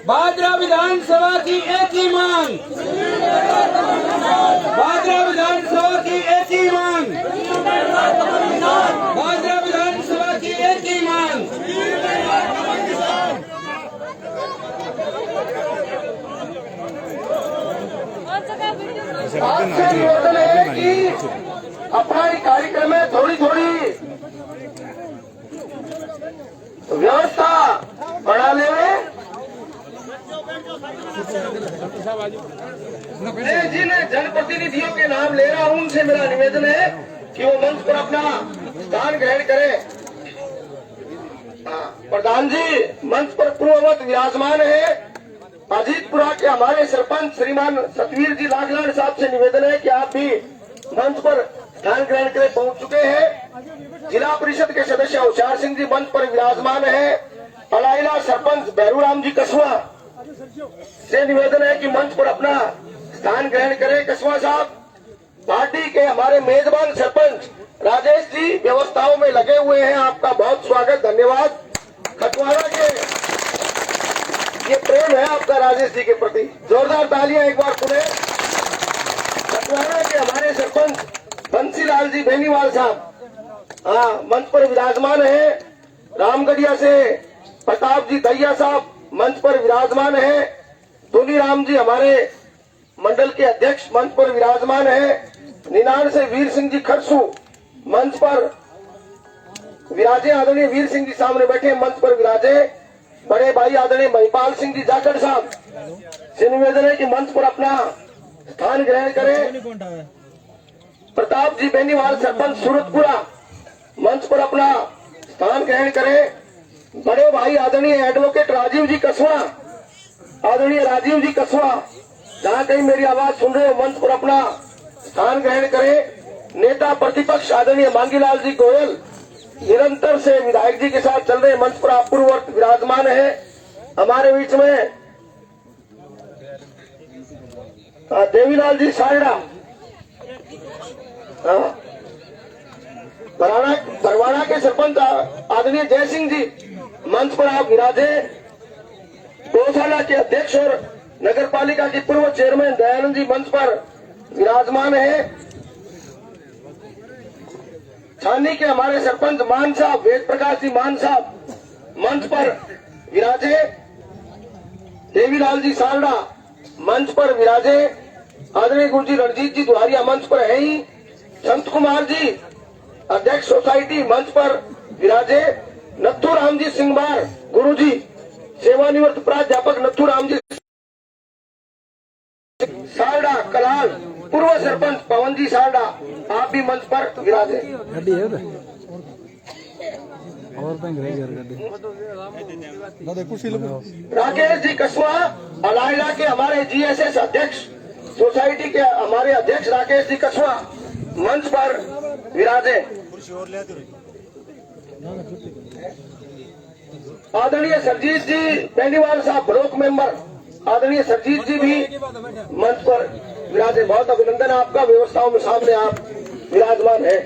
भादरा विधानसभा की एक ही मांग, भादरा विधानसभा की एक ही मांग, भादरा विधानसभा की एक ही मांग। आपसे निवेदन है कि अपना कार्यक्रम में थोड़ी थोड़ी व्यवस्था बढ़ा ले। जिन जनप्रतिनिधियों के नाम ले रहा हूं उनसे मेरा निवेदन है कि वो मंच पर अपना स्थान ग्रहण करें। प्रधान जी मंच पर पूर्ववत विराजमान है। अजीतपुरा के हमारे सरपंच श्रीमान सतवीर जी लाखलान साहब से निवेदन है कि आप भी मंच पर स्थान ग्रहण करे पहुंच चुके हैं। जिला परिषद के सदस्य होशियार सिंह जी मंच पर विराजमान है। अलाइला सरपंच भैरूराम जी कसवा से निवेदन है कि मंच पर अपना स्थान ग्रहण करें। कसवा साहब पार्टी के हमारे मेजबान सरपंच राजेश जी व्यवस्थाओं में लगे हुए हैं, आपका बहुत स्वागत, धन्यवाद। खतवाड़ा के ये प्रेम है आपका राजेश जी के प्रति, जोरदार तालियां एक बार सुने। खतवाड़ा के हमारे सरपंच बंसीलाल जी बेनीवाल साहब मंच पर विराजमान है। रामगढ़िया से प्रताप जी दहिया साहब मंच पर विराजमान है। तुनीराम जी हमारे मंडल के अध्यक्ष मंच पर विराजमान है। निनान से वीर सिंह जी खरसू मंच पर विराजे। आदरणीय वीर सिंह जी सामने बैठे मंच पर विराजे। बड़े भाई आदरणीय महिपाल सिंह जी जाखड़ साहब से निवेदन है कि मंच पर अपना स्थान ग्रहण करें। प्रताप जी बेनीवाल सरपंच सूरतपुरा मंच पर अपना स्थान ग्रहण करें। बड़े भाई आदरणीय एडवोकेट राजीव जी कसवा, आदरणीय राजीव जी कसवा जहां कहीं मेरी आवाज सुन रहे हो मंच पर अपना स्थान ग्रहण करें। नेता प्रतिपक्ष आदरणीय मांगीलाल जी गोयल निरंतर से विधायक जी के साथ चल रहे मंच पर अपूर्ववर्त विराजमान है। हमारे बीच में देवीलाल जी सारड़ा बरवाड़ा के सरपंच आदरणीय जय सिंह जी मंच पर आप विराजे। गौशाला के अध्यक्ष और नगर पालिका के पूर्व चेयरमैन दयानंद जी मंच पर विराजमान है। छानी के हमारे सरपंच मान साहब वेद प्रकाश जी मान साहब मंच पर विराजे। देवीलाल जी सारड़ा मंच पर विराजे। आदरणीय गुरु जी रणजीत जी दुहारिया मंच पर है ही। संत कुमार जी अध्यक्ष सोसाइटी मंच पर विराजे। नथु राम जी सिंहबार गुरु जी सेवानिवृत्त प्राध्यापक नथु राम जी सारड़ा कलाल पूर्व सरपंच पवन जी सारड़ा आप भी मंच पर विराजे। राकेश जी कसवा अलाइला के हमारे जीएसएस अध्यक्ष सोसाइटी के हमारे अध्यक्ष राकेश जी कसवा मंच पर विराजे। आदरणीय सरजीत जी बेनीवाल साहब ब्लॉक मेंबर आदरणीय सरजीत जी भी मंच पर विराजे। बहुत अभिनंदन आपका, व्यवस्थाओं में सामने आप विराजमान है।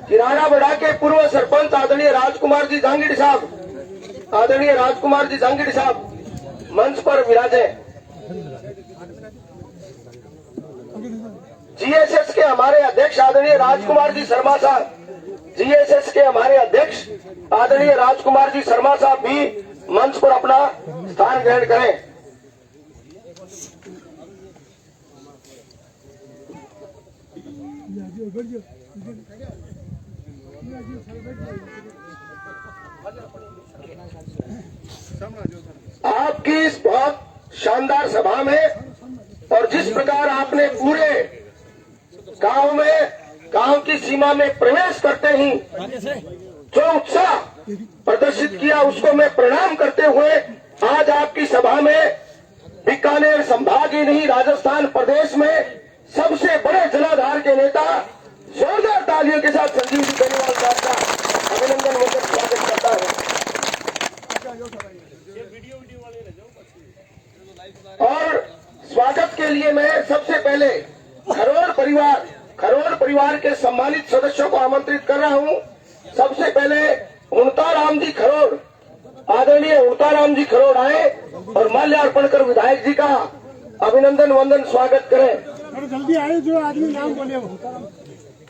किराड़ा बड़ा के पूर्व सरपंच आदरणीय राजकुमार जी जांगीड़ साहब, आदरणीय राजकुमार जी जांगीड़ साहब मंच पर विराजे। जीएसएस के हमारे अध्यक्ष आदरणीय राजकुमार जी शर्मा साहब, जीएसएस के हमारे अध्यक्ष आदरणीय राजकुमार जी शर्मा साहब भी मंच पर अपना स्थान ग्रहण करें। आपकी इस बहुत शानदार सभा में और जिस प्रकार आपने पूरे गांव में गांव की सीमा में प्रवेश करते ही जो उत्साह प्रदर्शित किया उसको मैं प्रणाम करते हुए आज आपकी सभा में बीकानेर संभाग ही नहीं राजस्थान प्रदेश में सबसे बड़े जलाधार के नेता जोरदार तालियों के साथ संजीव जी बेनीवाल साहब का अभिनंदन वंदन स्वागत करता है। और स्वागत के लिए मैं सबसे पहले खरोड़ परिवार के सम्मानित सदस्यों को आमंत्रित कर रहा हूं। सबसे पहले उड़ताराम जी खरोड़, आदरणीय उड़ताराम जी खरोड़ आए और माल्यार्पण कर विधायक जी का अभिनंदन वंदन स्वागत करें। अरे जल्दी आए, जो आदमी नाम बोले वो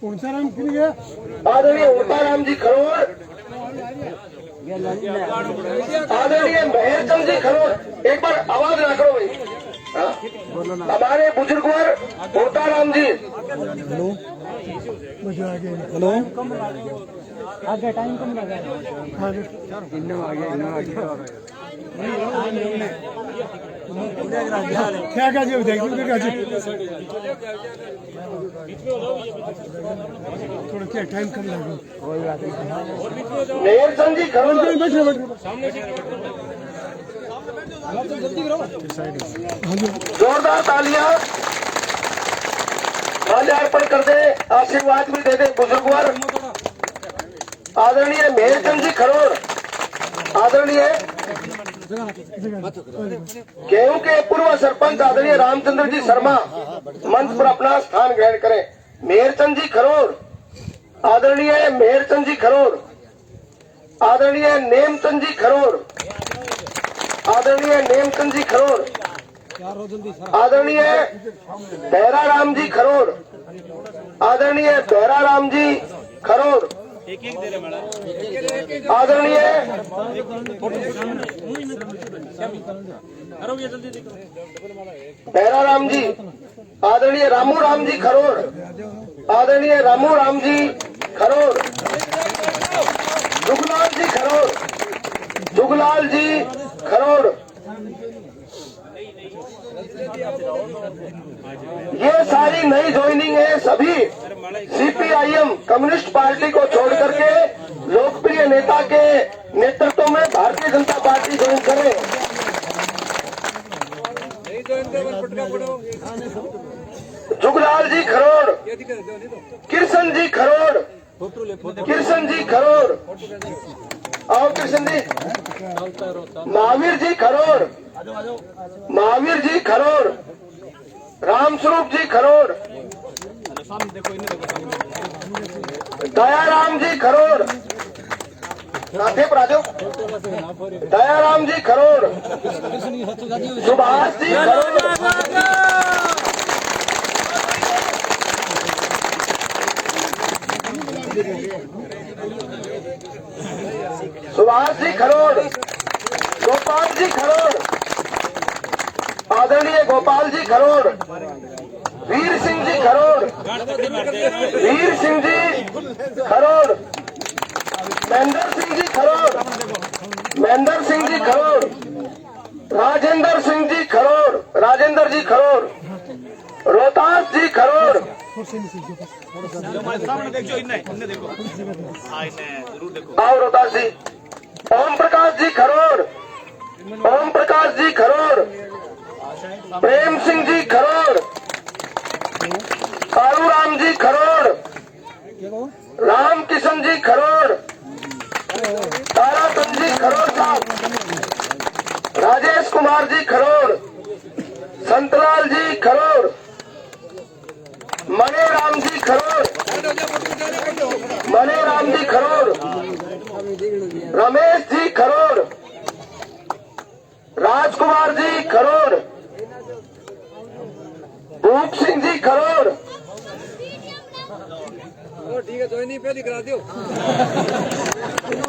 उड़ताराम फिर गया। आदरणीय उड़ताराम जी खरोड़, आदरणीय मेहरचंद जी खरोड़, एक बार आवाज ना करो भाई। हाँ? हमारे बुजुर्गवर उड़ताराम जी। हेलो, आगे टाइम कम लगा। क्या क्या जी थोड़ा क्या टाइम कम लगा। मेहरचंद जी खरोड़, जोरदार तालियां। माल्यार्पण कर दे, आशीर्वाद भी दे दे बुजुर्गवर। आदरणीय मेहरचंद जी खरोड़, आदरणीय गेहूं के पूर्व सरपंच आदरणीय रामचंद्र जी शर्मा मंच पर अपना स्थान ग्रहण करें। मेहरचंद जी खरोड़, आदरणीय मेहरचंद जी खरोड़, आदरणीय नेमचंद जी खरोड़, आदरणीय नेमचंद जी खरोड़, आदरणीय बहराराम जी खरोड़, आदरणीय बहराराम जी खरोड़, आदरणीय बहराराम जी, आदरणीय रामू राम जी खरोड़, आदरणीय रामू राम जी खरोड़, जुगलाल जी खरोड़, जुगलाल जी खरोड़। ये सारी नई ज्वाइनिंग है। सभी सीपीआईएम कम्युनिस्ट पार्टी को छोड़ करके लोकप्रिय नेता के नेतृत्व में भारतीय जनता पार्टी ज्वाइन करे। जुगलाल जी खरोड़, किशन जी खरोड़, किशन जी खरोड़, आओ किशन जी, महावीर जी खरोड़, महावीर जी खरोड़, रामस्वरूप जी खरोड़, दयाराम जी खरोड़, दयाराम जी खरोड़, सुभाष जी खरोड़, सुभाष जी खरोड़, गोपाल जी खरोड़, आदरणीय गोपाल जी खरोड़, वीर सिंह जी खरोड़, वीर सिंह जी खरोड़, महेंद्र सिंह जी खरोड़, महेंद्र सिंह जी खरोड़, राजेंद्र सिंह जी खरोड़, राजेंद्र जी खरोड़, रोहतास जी खरोड़, आओ रोहतास जी, ओम प्रकाश जी खरोड़, ओम प्रकाश जी खरोड़, प्रेम सिंह जी खरोड़, कालूराम जी खरोड़, राम किशन जी खरोड़, ताराचंद जी खरोड़ साहब, राजेश कुमार जी खरोड़, संतलाल जी खरोड़, मणिराम जी खरोड़, मणिराम जी खरोड़, रमेश जी खरोड़, राजकुमार जी खरोड़, भूप सिंह जी खरोड़, ठीक है, ज्वाइनिंग पहले करा दो।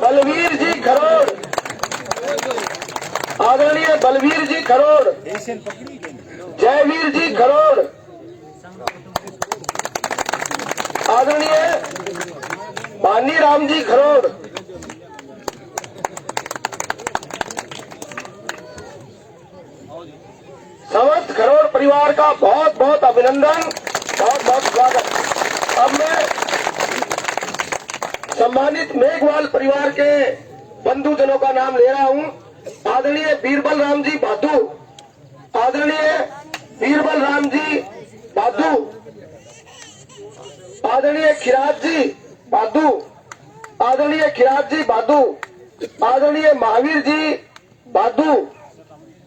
बलवीर जी खरोड़, आदरणीय बलवीर जी खरोड़, जयवीर जी खरोड़, आदरणीय भानीराम जी खरोड़, समस्त खरोड़ परिवार का बहुत बहुत अभिनंदन, बहुत बहुत स्वागत। अब मैं सम्मानित मेघवाल परिवार के बंधुजनों का नाम ले रहा हूं। आदरणीय बीरबल राम जी बाधू, आदरणीय बीरबल राम जी बाधू, आदरणीय खिराज जी बाधू, आदरणीय खिराज जी बाधू, आदरणीय महावीर जी बाधू,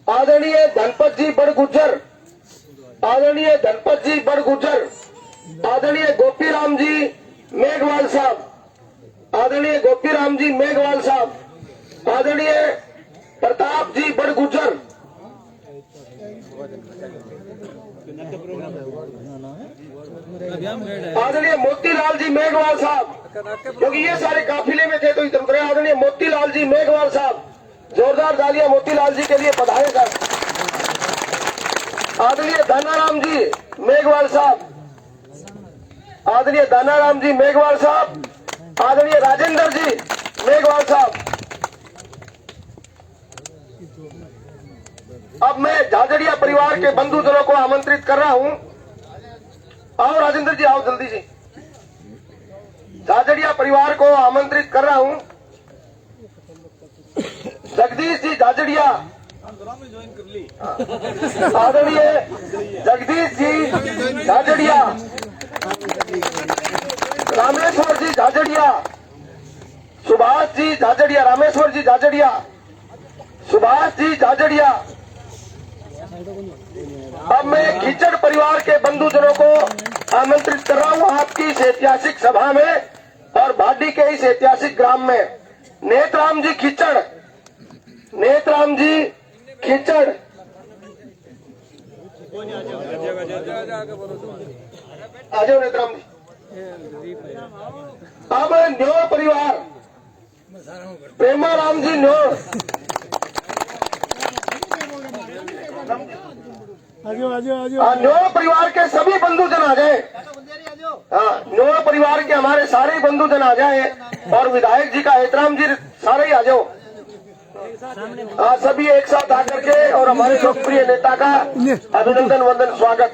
आदरणीय धनपत जी बड़ गुज्जर, आदरणीय धनपत जी बड़ गुर्जर, आदरणीय गोपीराम जी मेघवाल साहब, आदरणीय गोपीराम जी मेघवाल साहब, आदरणीय प्रताप जी बड़ गुर्जर, आदरणीय मोतीलाल जी मेघवाल साहब, क्योंकि ये सारे काफिले में थे तो इधर उतरे। आदरणीय मोतीलाल जी मेघवाल साहब, जोरदार तालियां मोतीलाल जी के लिए बधाएगा। आदरणीय दानाराम जी मेघवाल साहब, आदरणीय दानाराम जी मेघवाल साहब, आदरणीय राजेंद्र जी मेघवाल साहब। अब मैं झाझड़िया परिवार के बंधुजनों को आमंत्रित कर रहा हूं। आओ राजेंद्र जी, आओ जल्दी जी। झाझड़िया परिवार को आमंत्रित कर रहा हूं। जगदीश जी झाझड़िया, आदरणीय जगदीश जी झाझड़िया, रामेश्वर जी झाझड़िया, सुभाष जी झाझड़िया, रामेश्वर जी झाझड़िया, सुभाष जी झाझड़िया। अब मैं खिचड़ परिवार के बंधुजनों को आमंत्रित कर रहा हूं आपकी इस ऐतिहासिक सभा में और भाडी के इस ऐतिहासिक ग्राम में। नेतराम जी खिचड़, नेतराम जी खिचड़, आ जाओ नेतराम जी। अब न्योर परिवार, प्रेमाराम जी न्योर, न्योर परिवार के सभी बंधुजन आ जाए। हाँ, न्योर परिवार के हमारे सारे बंधुजन आ जाए और विधायक जी का एहतराम जी सारे ही आ जाओ। हाँ, सभी एक साथ आकर के और हमारे लोकप्रिय नेता का अभिनंदन वंदन स्वागत।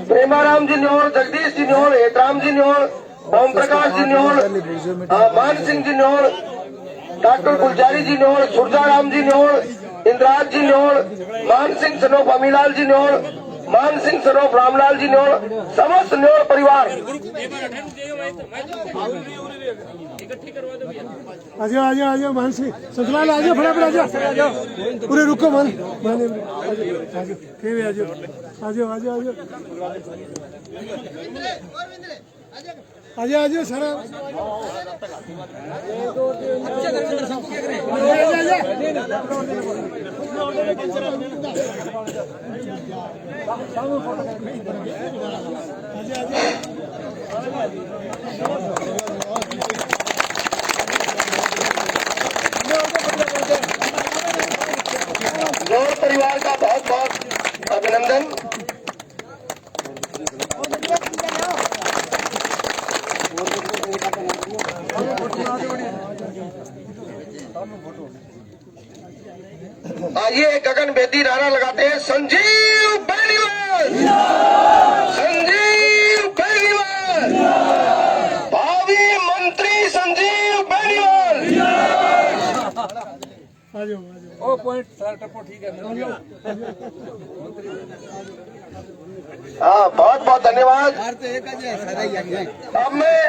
प्रेमाराम जी न्योर, जगदीश जी न्योर, एहतराम जी न्योर, ओम प्रकाश जी न्योर, मान सिंह जी न्योर, डॉक्टर गुलजारी जी न्योर, सुरजाराम जी न्योर, इंद्राज जी न्योर, मान सिंह सनोफ अमीलाल जी न्योर, मान सिंह सनोफ रामलाल जी न्योर, समस्त न्योर परिवार। आजो आजो आजो मान सिंह सतलाल आजो, फटाफट आजो, पूरे रुको मान आजो आजो आजो आजो आजो आजो सारा गौर परिवार का बहुत बहुत अभिनंदन। आइए गगन भेदी नारा लगाते हैं, संजीव बेनीवाल, संजीव बेनीवाल, भावी मंत्री संजीव बेनीवाल। ओ पॉइंट सर टप्पो ठीक है। हाँ, बहुत बहुत धन्यवाद। अब मैं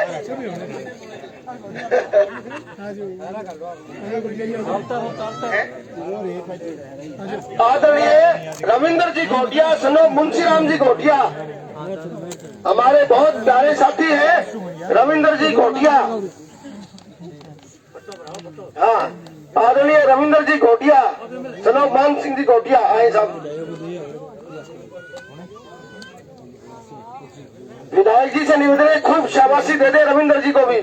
आदरणीय रविंद्र जी घोटिया, सनो मुंशीराम जी घोटिया, हमारे बहुत प्यारे साथी हैं रविंद्र जी घोटिया। हाँ, आदरणीय रविंद्र जी घोटिया, सनो मान सिंह जी घोटिया आए साहब। विधायक जी से निवेदन है, खूब शाबाशी दे दे रविंद्र जी को भी।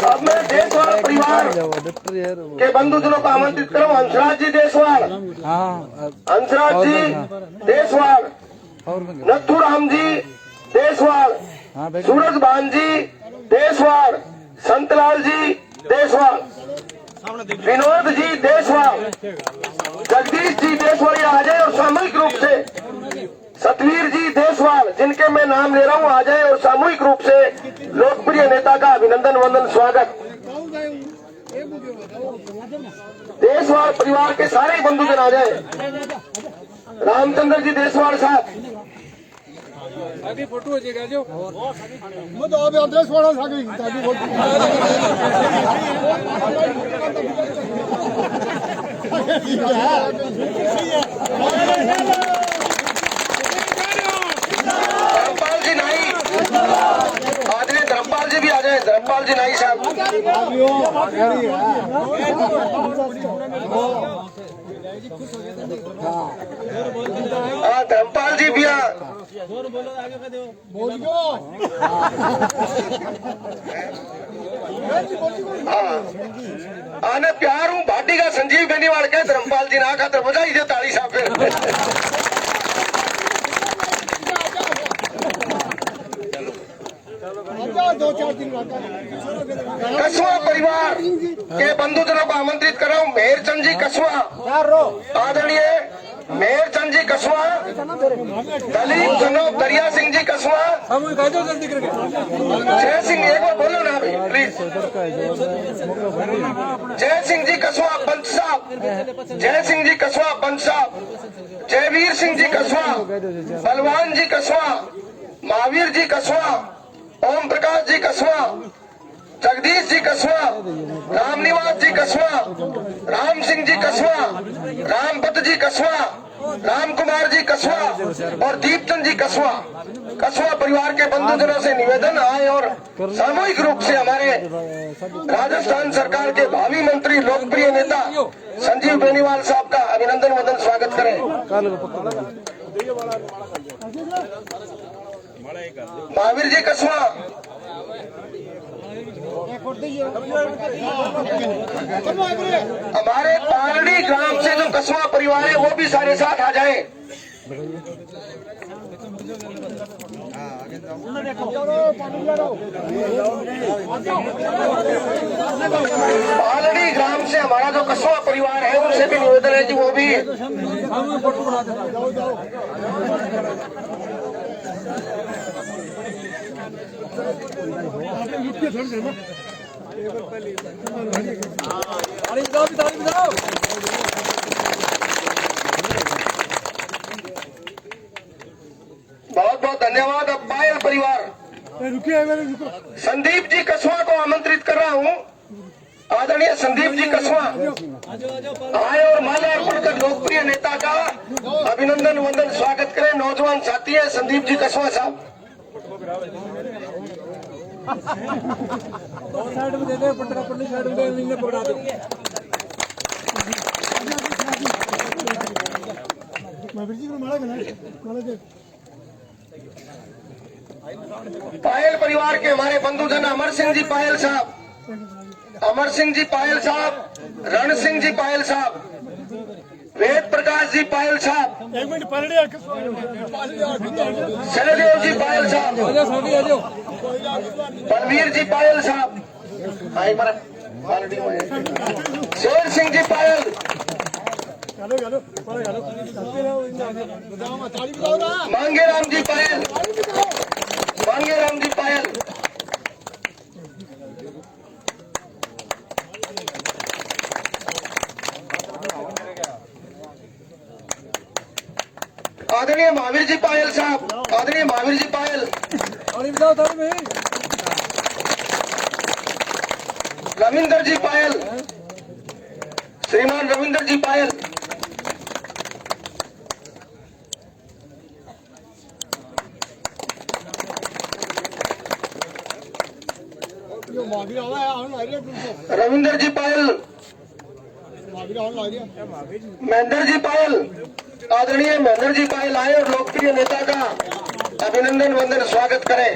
अब मैं देशवाल परिवार के बंधुजनों को आमंत्रित करूं। हंसराज जी देशवाल, हंसराज जी देशवाल, नथुराम जी देशवाल, सूरज भान जी देशवाल, संतलाल जी देशवाल, विनोद जी देशवाल, जगदीश जी देशवाल आ जाए और सामूहिक रूप से सतवीर जी देशवाल, जिनके मैं नाम ले रहा हूं, आ जाए और सामूहिक रूप से लोकप्रिय नेता का अभिनंदन वंदन स्वागत। देशवाल परिवार के सारे बंधुजन आ जाए। रामचंद्र जी देसवाड़ साहब, आगे फोटो हो जाएगा जो मैं तो अभी अंदर छोड़ा था कि ताकि वोट धर्मपाल जी नाई, आदरणीय धर्मपाल जी भी आ जाए। धर्मपाल जी नाई साहब, हाँ धर्मपाल जी भी आने प्यार हूँ भाटी का संजीव बेनीवाल के धर्मपाल जी ना खातर बजाई दे ताली साहब फिर। दो चार दिन कस्वा परिवार के बंधुजनों को आमंत्रित कर रहा हूँ। मेहरचंद जी कस्वा, आदरणीय मेहरचंद जी कस्वा, दलीप जनोब दरिया सिंह जी कस्वा, सामूहिक आ जाओ जल्दी करके। जय सिंह, एक बार बोलो ना भाई प्लीज। जय सिंह जी कस्वा पंच साहब, जय सिंह जी कस्वा पंच साहब, जयवीर सिंह जी कस्वा, बलवान जी कस्वा, महावीर जी कस्वा, ओम प्रकाश जी कस्वा, जगदीश जी कस्वा, रामनिवास जी कस्वा, राम सिंह जी कस्वा, रामपत जी कस्वा, राम कुमार जी कस्वा और दीपचंद जी कस्वा। कस्वा परिवार के बंधुजनों से निवेदन आए और सामूहिक रूप से हमारे राजस्थान सरकार के भावी मंत्री लोकप्रिय नेता संजीव बेनीवाल साहब का अभिनंदन वंदन स्वागत करें। महावीर जी कस्वा, हमारे पालड़ी ग्राम से जो कस्वा परिवार है वो भी सारे साथ आ जाए। पालड़ी ग्राम से हमारा जो कस्वा परिवार है उनसे भी निवेदन है कि वो भी सामूहिक फोटो बना देना। ताली बजाओ, ताली बजाओ। बहुत बहुत धन्यवाद। अब पायल परिवार, रुको संदीप जी कस्वा को आमंत्रित कर रहा हूँ। आदरणीय संदीप जी कस्वा आए और माला अर्पण कर लोकप्रिय नेता का अभिनंदन वंदन स्वागत करें। नौजवान साथी है संदीप जी कस्वा साहब। साइड में दे दे, पटना पटनी साइड में दे, इन्हें पकड़ा दो। पायल परिवार के हमारे बंधुजन अमर सिंह जी पायल साहब, अमर सिंह जी पायल साहब, रण सिंह जी पायल साहब, वेद प्रकाश जी पायल साहब, एक मिनट पलड़े सहदेव जी पायल साहब, आ जाओ सामने आ जाओ। बलवीर जी पायल साहब, शेर सिंह जी पायल, मांगेराम जी पायल, मांगेराम जी पायल, आदरणीय महावीर जी पायल साहब, आदरणीय महावीर जी पायल, ताली बजाओ, ताली में। रविंदर जी पायल, श्रीमान रविंदर जी पायल, रविंदर जी पायल, महेंद्र जी पायल, आदरणीय महेंद्र जी पायल आए और लोकप्रिय नेता का अभिनंदन वंदन स्वागत करें।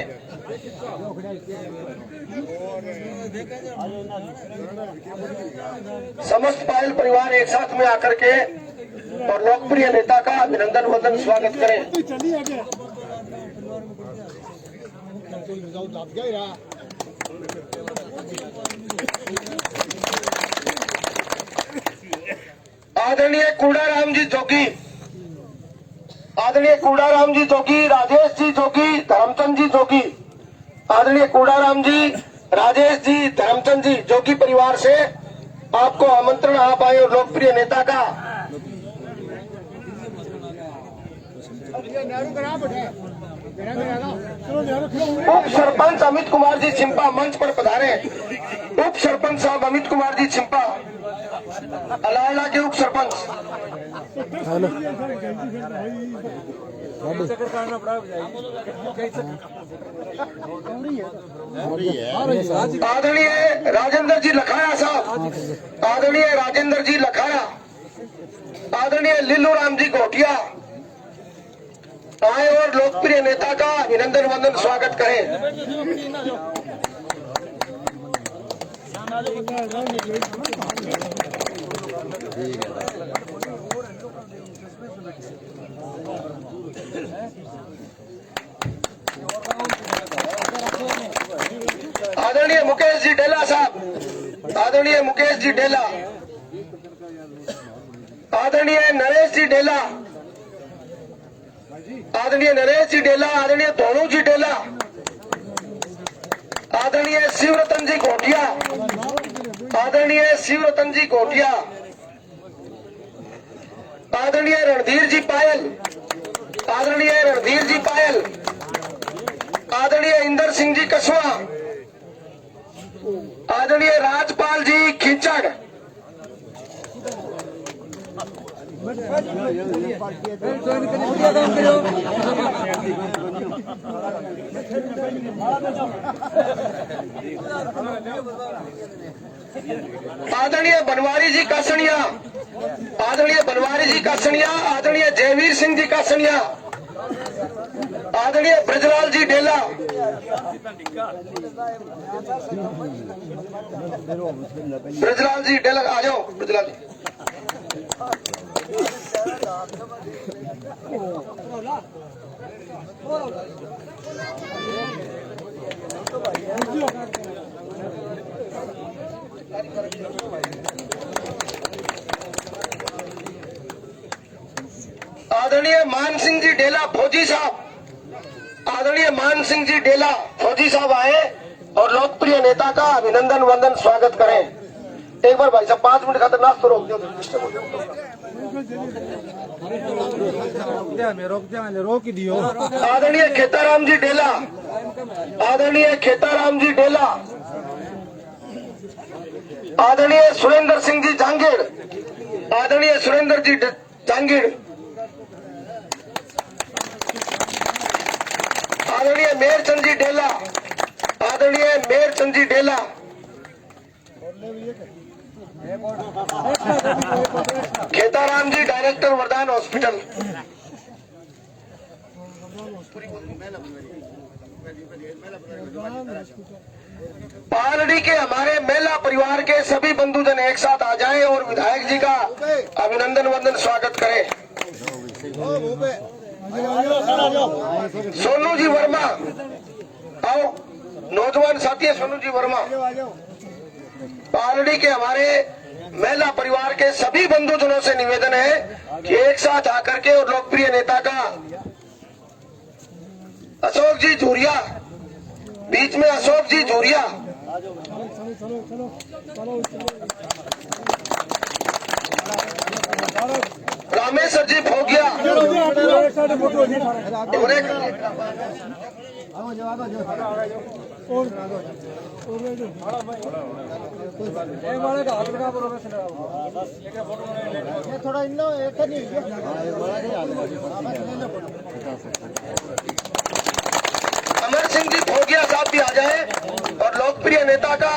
समस्त पायल परिवार एक साथ में आकर के और लोकप्रिय नेता का अभिनंदन वंदन स्वागत करें। चलिए आगे आदरणीय कूड़ाराम जी जोगी, आदरणीय कूड़ाराम जी जोगी, राजेश जी जोगी, धर्मचंद जी जोगी, आदरणीय कूड़ाराम जी, राजेश जी, धर्मचंद जी जोगी परिवार से आपको आमंत्रण। आप आए और लोकप्रिय नेता का उप सरपंच अमित कुमार जी छिंपा मंच पर पधारे। उप सरपंच साहब अमित कुमार जी छिंपा, अलायला के उप सरपंच। चक्कर काटना पड़ा आदरणीय राजेंद्र जी लखाड़ा साहब, आदरणीय राजेंद्र जी लखाड़ा, आदरणीय लिल्लू राम जी घोटिया आए और लोकप्रिय नेता का अभिनंदन वंदन स्वागत करें। आदरणीय मुकेश जी डेला साहब, आदरणीय मुकेश जी डेला, आदरणीय नरेश जी डेला, आदरणीय नरेश जी डेला, आदरणीय धोनू जी डेला, आदरणीय शिवरतन जी घोटिया, आदरणीय शिवरतन जी घोटिया, आदरणीय रणधीर जी पायल, आदरणीय रणधीर जी पायल, आदरणीय इंदर सिंह जी कसवा, आदरणीय राजपाल जी खिचड़, आदरणीय बनवारी जी कासनिया, आदरणीय बनवारी जी कासनिया, आदरणीय जयवीर सिंह जी कासनिया, आदरणीय ब्रजलाल जी डेला, ब्रजलाल जी डेला आ जाओ। ब्रजलाल जी आदरणीय मान सिंह जी डेला फौजी साहब, आदरणीय मान सिंह जी डेला फौजी साहब आए और लोकप्रिय नेता का अभिनंदन वंदन स्वागत करें। एक बार भाई साहब 5 मिनट खातर नाश्ता रोक दो। रोक ही दियो। आदरणीय खेताराम जी डेला, आदरणीय खेताराम जी डेला, आदरणीय सुरेंद्र सिंह जी जांगीर, आदरणीय सुरेंद्र जी जांगीर, आदरणीय मेहरचंद जी डेला, आदरणीय मेहरचंद जी डेला, खेताराम जी डायरेक्टर वरदान हॉस्पिटल, पालड़ी के हमारे मेला परिवार के सभी बंधुजन एक साथ आ जाएं और विधायक जी का अभिनंदन वंदन स्वागत करें। सोनू जी वर्मा आओ, नौजवान साथी है सोनू जी वर्मा। पालड़ी के हमारे मेला परिवार के सभी बंधुजनों से निवेदन है कि एक साथ आकर के और लोकप्रिय नेता का अशोक जी झूरिया, बीच में अशोक जी झूरिया, रामेश्वर जी भोगिया, थोड़ा इन लो एक नहीं अमर सिंह जी भोगिया साहब भी आ जाए और लोकप्रिय नेता का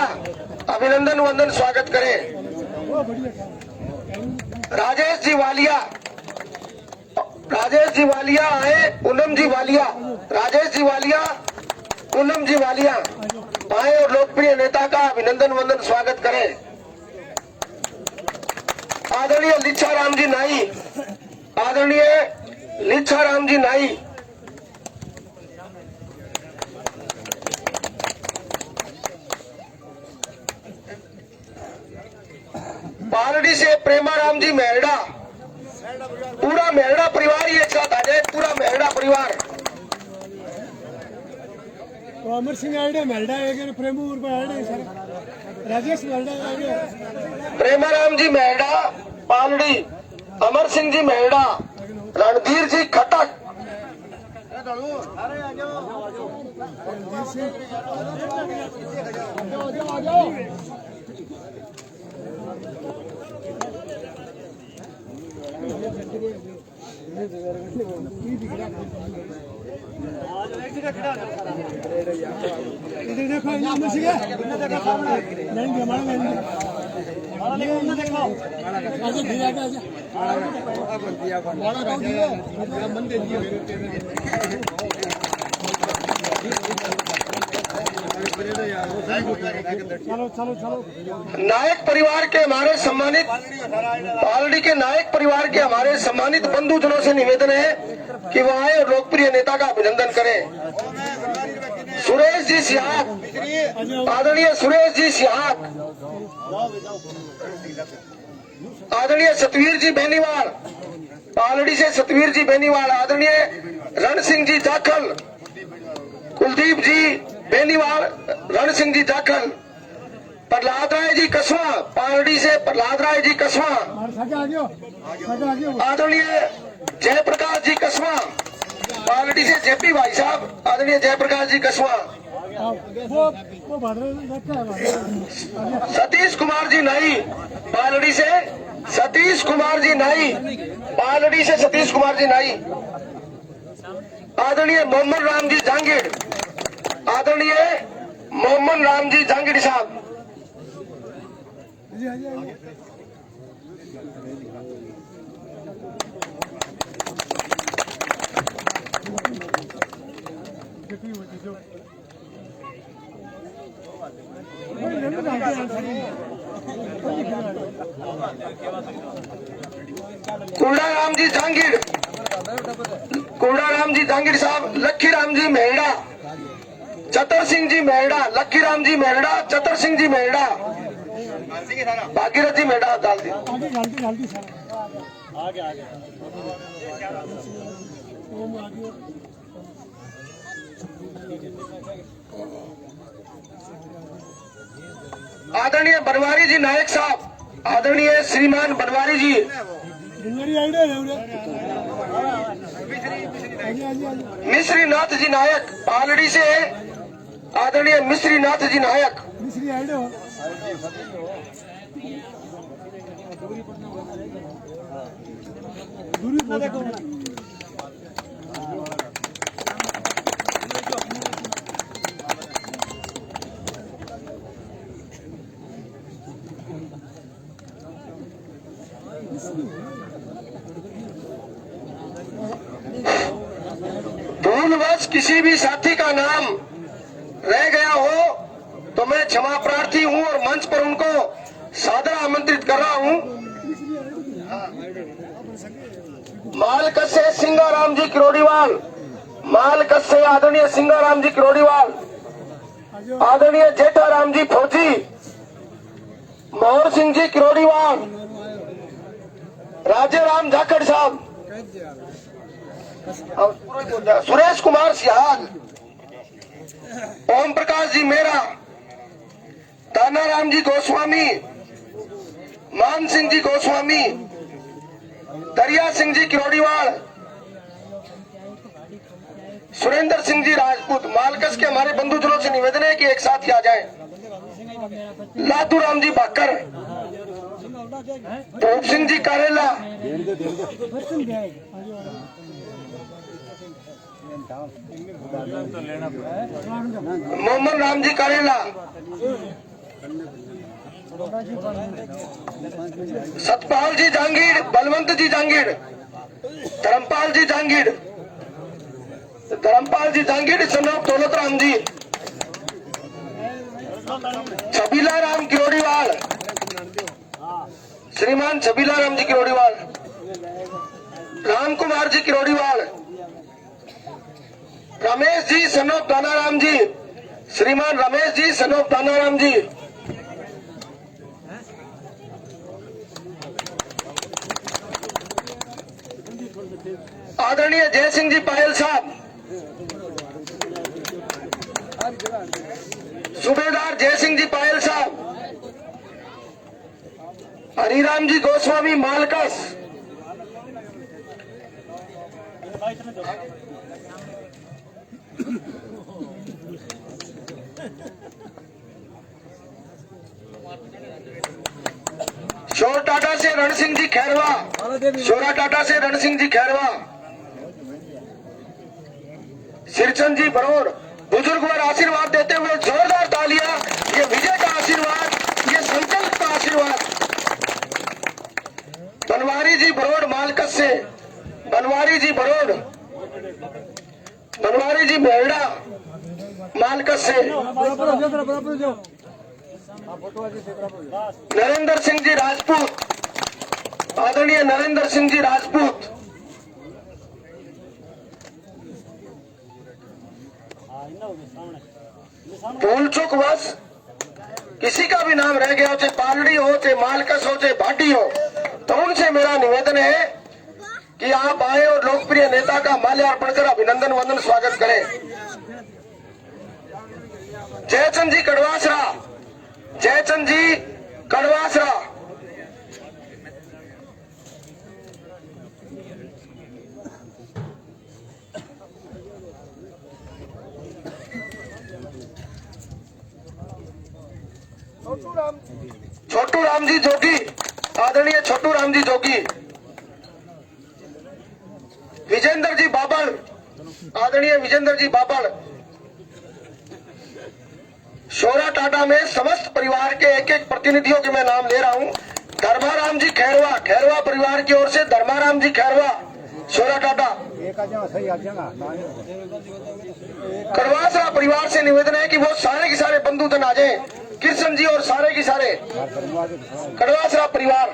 अभिनंदन वंदन स्वागत करें। राजेश जी वालिया, राजेश जी वालिया आए, पूनम जी वालिया, राजेश जी वालिया, पूनम जी वालिया आए और लोकप्रिय नेता का अभिनंदन वंदन स्वागत करें। आदरणीय लिच्छाराम जी नाई, आदरणीय लिच्छाराम जी नाई, पालड़ी से प्रेमाराम जी मेहरडा, पूरा मेहरडा परिवार ही एक साथ आ जाए, पूरा मेहरडा परिवार। तो अमर सिंह आइडे मेलडा है प्रेमू उर्फ आइडे सर राजेश मेलडा आइडे प्रेमाराम जी मेहरडा पालड़ी, अमर सिंह जी मेहरडा, रणधीर जी खटक, इधर देखो इनाम में सिंह लेंगे हमारा लेंगे देखो आजा धीरे आजा बड़ा गाँव दिया मन दे दिया चलो चलो चलो नायक परिवार के हमारे सम्मानित पालड़ी के नायक परिवार के हमारे सम्मानित बंधुजनों से निवेदन है कि वो आए और लोकप्रिय नेता का अभिनंदन करें। सुरेश जी सिहाग, आदरणीय सुरेश जी सिहाग, आदरणीय सतवीर जी बेनीवाल, पालड़ी से सतवीर जी बेनीवाल, आदरणीय रण सिंह जी जाखल, कुलदीप जी बेनीवाल, रण सिंह जी जाखल, प्रहलाद राय जी कसवा, पालड़ी से प्रहलाद राय जी कसवा, आदरणीय जयप्रकाश जी कसवा, पालड़ी से जेपी भाई साहब, आदरणीय जयप्रकाश जी कसवा, सतीश कुमार जी नाई, पालड़ी से सतीश कुमार जी नाई, पालड़ी से सतीश कुमार जी नाई, आदरणीय मोहम्मद राम जी जांगीड़, आदरणीय मोहम्मद राम जी जांगीड़ साहब, कुलड़ा राम जी जांगीड़, कुलड़ा राम जी जांगीड़ साहब, लक्खी राम जी मेहड़ा, चतर सिंह जी मेहड़ा, लक्खी राम जी मेहड़ा, चतर सिंह जी मेहड़ा, भागीरथ जी मेहड़ा डाल दी। आदरणीय बनवारी जी नायक साहब, आदरणीय श्रीमान बनवारी जी, मिश्रीनाथ जी नायक, पालड़ी से आदरणीय मिश्रीनाथ जी नायक, भूलवश किसी भी साथी का नाम रह गया हो तो मैं क्षमा प्रार्थी हूं और मंच पर उनको सादर आमंत्रित कर रहा हूं। मालकस से सिंगाराम जी किरोड़ीवाल, मालकस से आदरणीय सिंगाराम जी किरोड़ीवाल, आदरणीय जेठाराम जी फौजी, मोहर सिंह जी किरोड़ीवाल, राजेराम जाखड़ साहब, सुरेश कुमार सिहाग, ओम प्रकाश जी मेरा, दानाराम जी गोस्वामी, मान सिंह जी गोस्वामी, दरिया सिंह जी किरोड़ीवाल, सुरेंद्र सिंह जी राजपूत। मालकस के हमारे बंधुजनों से निवेदन है कि एक साथ ही आ जाएं। लादू राम जी भाकर, धूप सिंह जी कारेला, मोहम्मद राम जी कारेला, सतपाल जी जांगीड़, बलवंत जी जांगीड़, धर्मपाल जी जांगीड़, धर्मपाल जी जांगीड़, सनौक दौलत राम जी, छबीला राम किरोड़ीवाल, श्रीमान छबीला राम जी किरोड़ीवाल, राम कुमार जी किरोड़ीवाल, रमेश जी सनौक दानाराम जी, श्रीमान रमेश जी सनौक दानाराम जी, आदरणीय जय सिंह जी पायल साहब, सूबेदार जय सिंह जी पायल साहब, हरिराम जी गोस्वामी मालकस, शोर टाटा से रण सिंह जी खैरवा, शोरा टाटा से रण सिंह जी खैरवा, सिरचंद जी बरोड़ बुजुर्ग पर आशीर्वाद देते हुए जोरदार तालियां। ये विजय का आशीर्वाद, ये संकल्प का आशीर्वाद। बनवारी जी बरोड़ मालकस से, बनवारी जी बरोड़, बनवारी जी मेहड़ा मालकस से, नरेंद्र सिंह जी राजपूत, आदरणीय नरेंद्र सिंह जी राजपूत, भूल चूक बस किसी का भी नाम रह गया हो, चाहे पालड़ी हो, चाहे मालकस हो, चाहे भाटी हो, तो उनसे मेरा निवेदन है कि आप आए और लोकप्रिय नेता का माल्यार्पण कर अभिनंदन वंदन स्वागत करें। जयचंद जी कड़वासरा, जयचंद जी कड़वासरा, छोटू राम जी जोगी, आदरणीय छोटू राम जी जोगी, विजेंद्र जी बाबल, आदरणीय विजेंद्र जी बाबल, शोरा टाटा में समस्त परिवार के एक एक प्रतिनिधियों के मैं नाम ले रहा हूं। धर्माराम जी खैरवा, खैरवा परिवार की ओर से धर्माराम जी खैरवा, शोरा टाटा। कड़वासरा परिवार से निवेदन है कि वो सारे के सारे बंधुजन आ जाएं, कृष्ण जी और सारे के सारे कड़वासरा परिवार।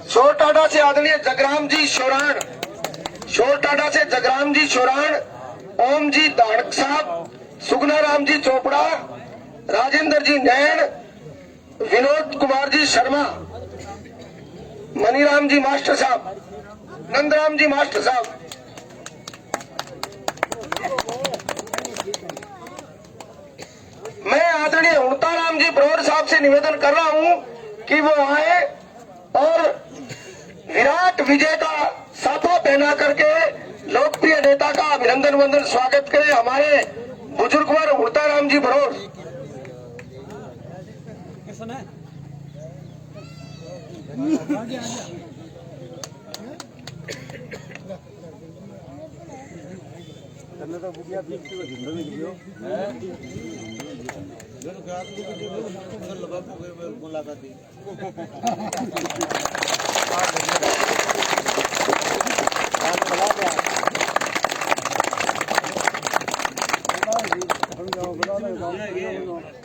शोर टाटा से आदरणीय जगराम जी शोरान, शोर टाटा से जगराम जी शोरान, ओम जी दानक साहब, सुगना राम जी चोपड़ा, राजेंद्र जी नैन, विनोद कुमार जी शर्मा, मनीराम जी मास्टर साहब, नंदराम जी मास्टर साहब। मैं आदरणीय हुड़ताराम जी बरोड़ साहब से निवेदन कर रहा हूं कि वो आए और विराट विजय का साफा पहना करके लोकप्रिय नेता का अभिनंदन वंदन स्वागत करें। हमारे बुजुर्गवर हुड़ताराम जी बरोड़।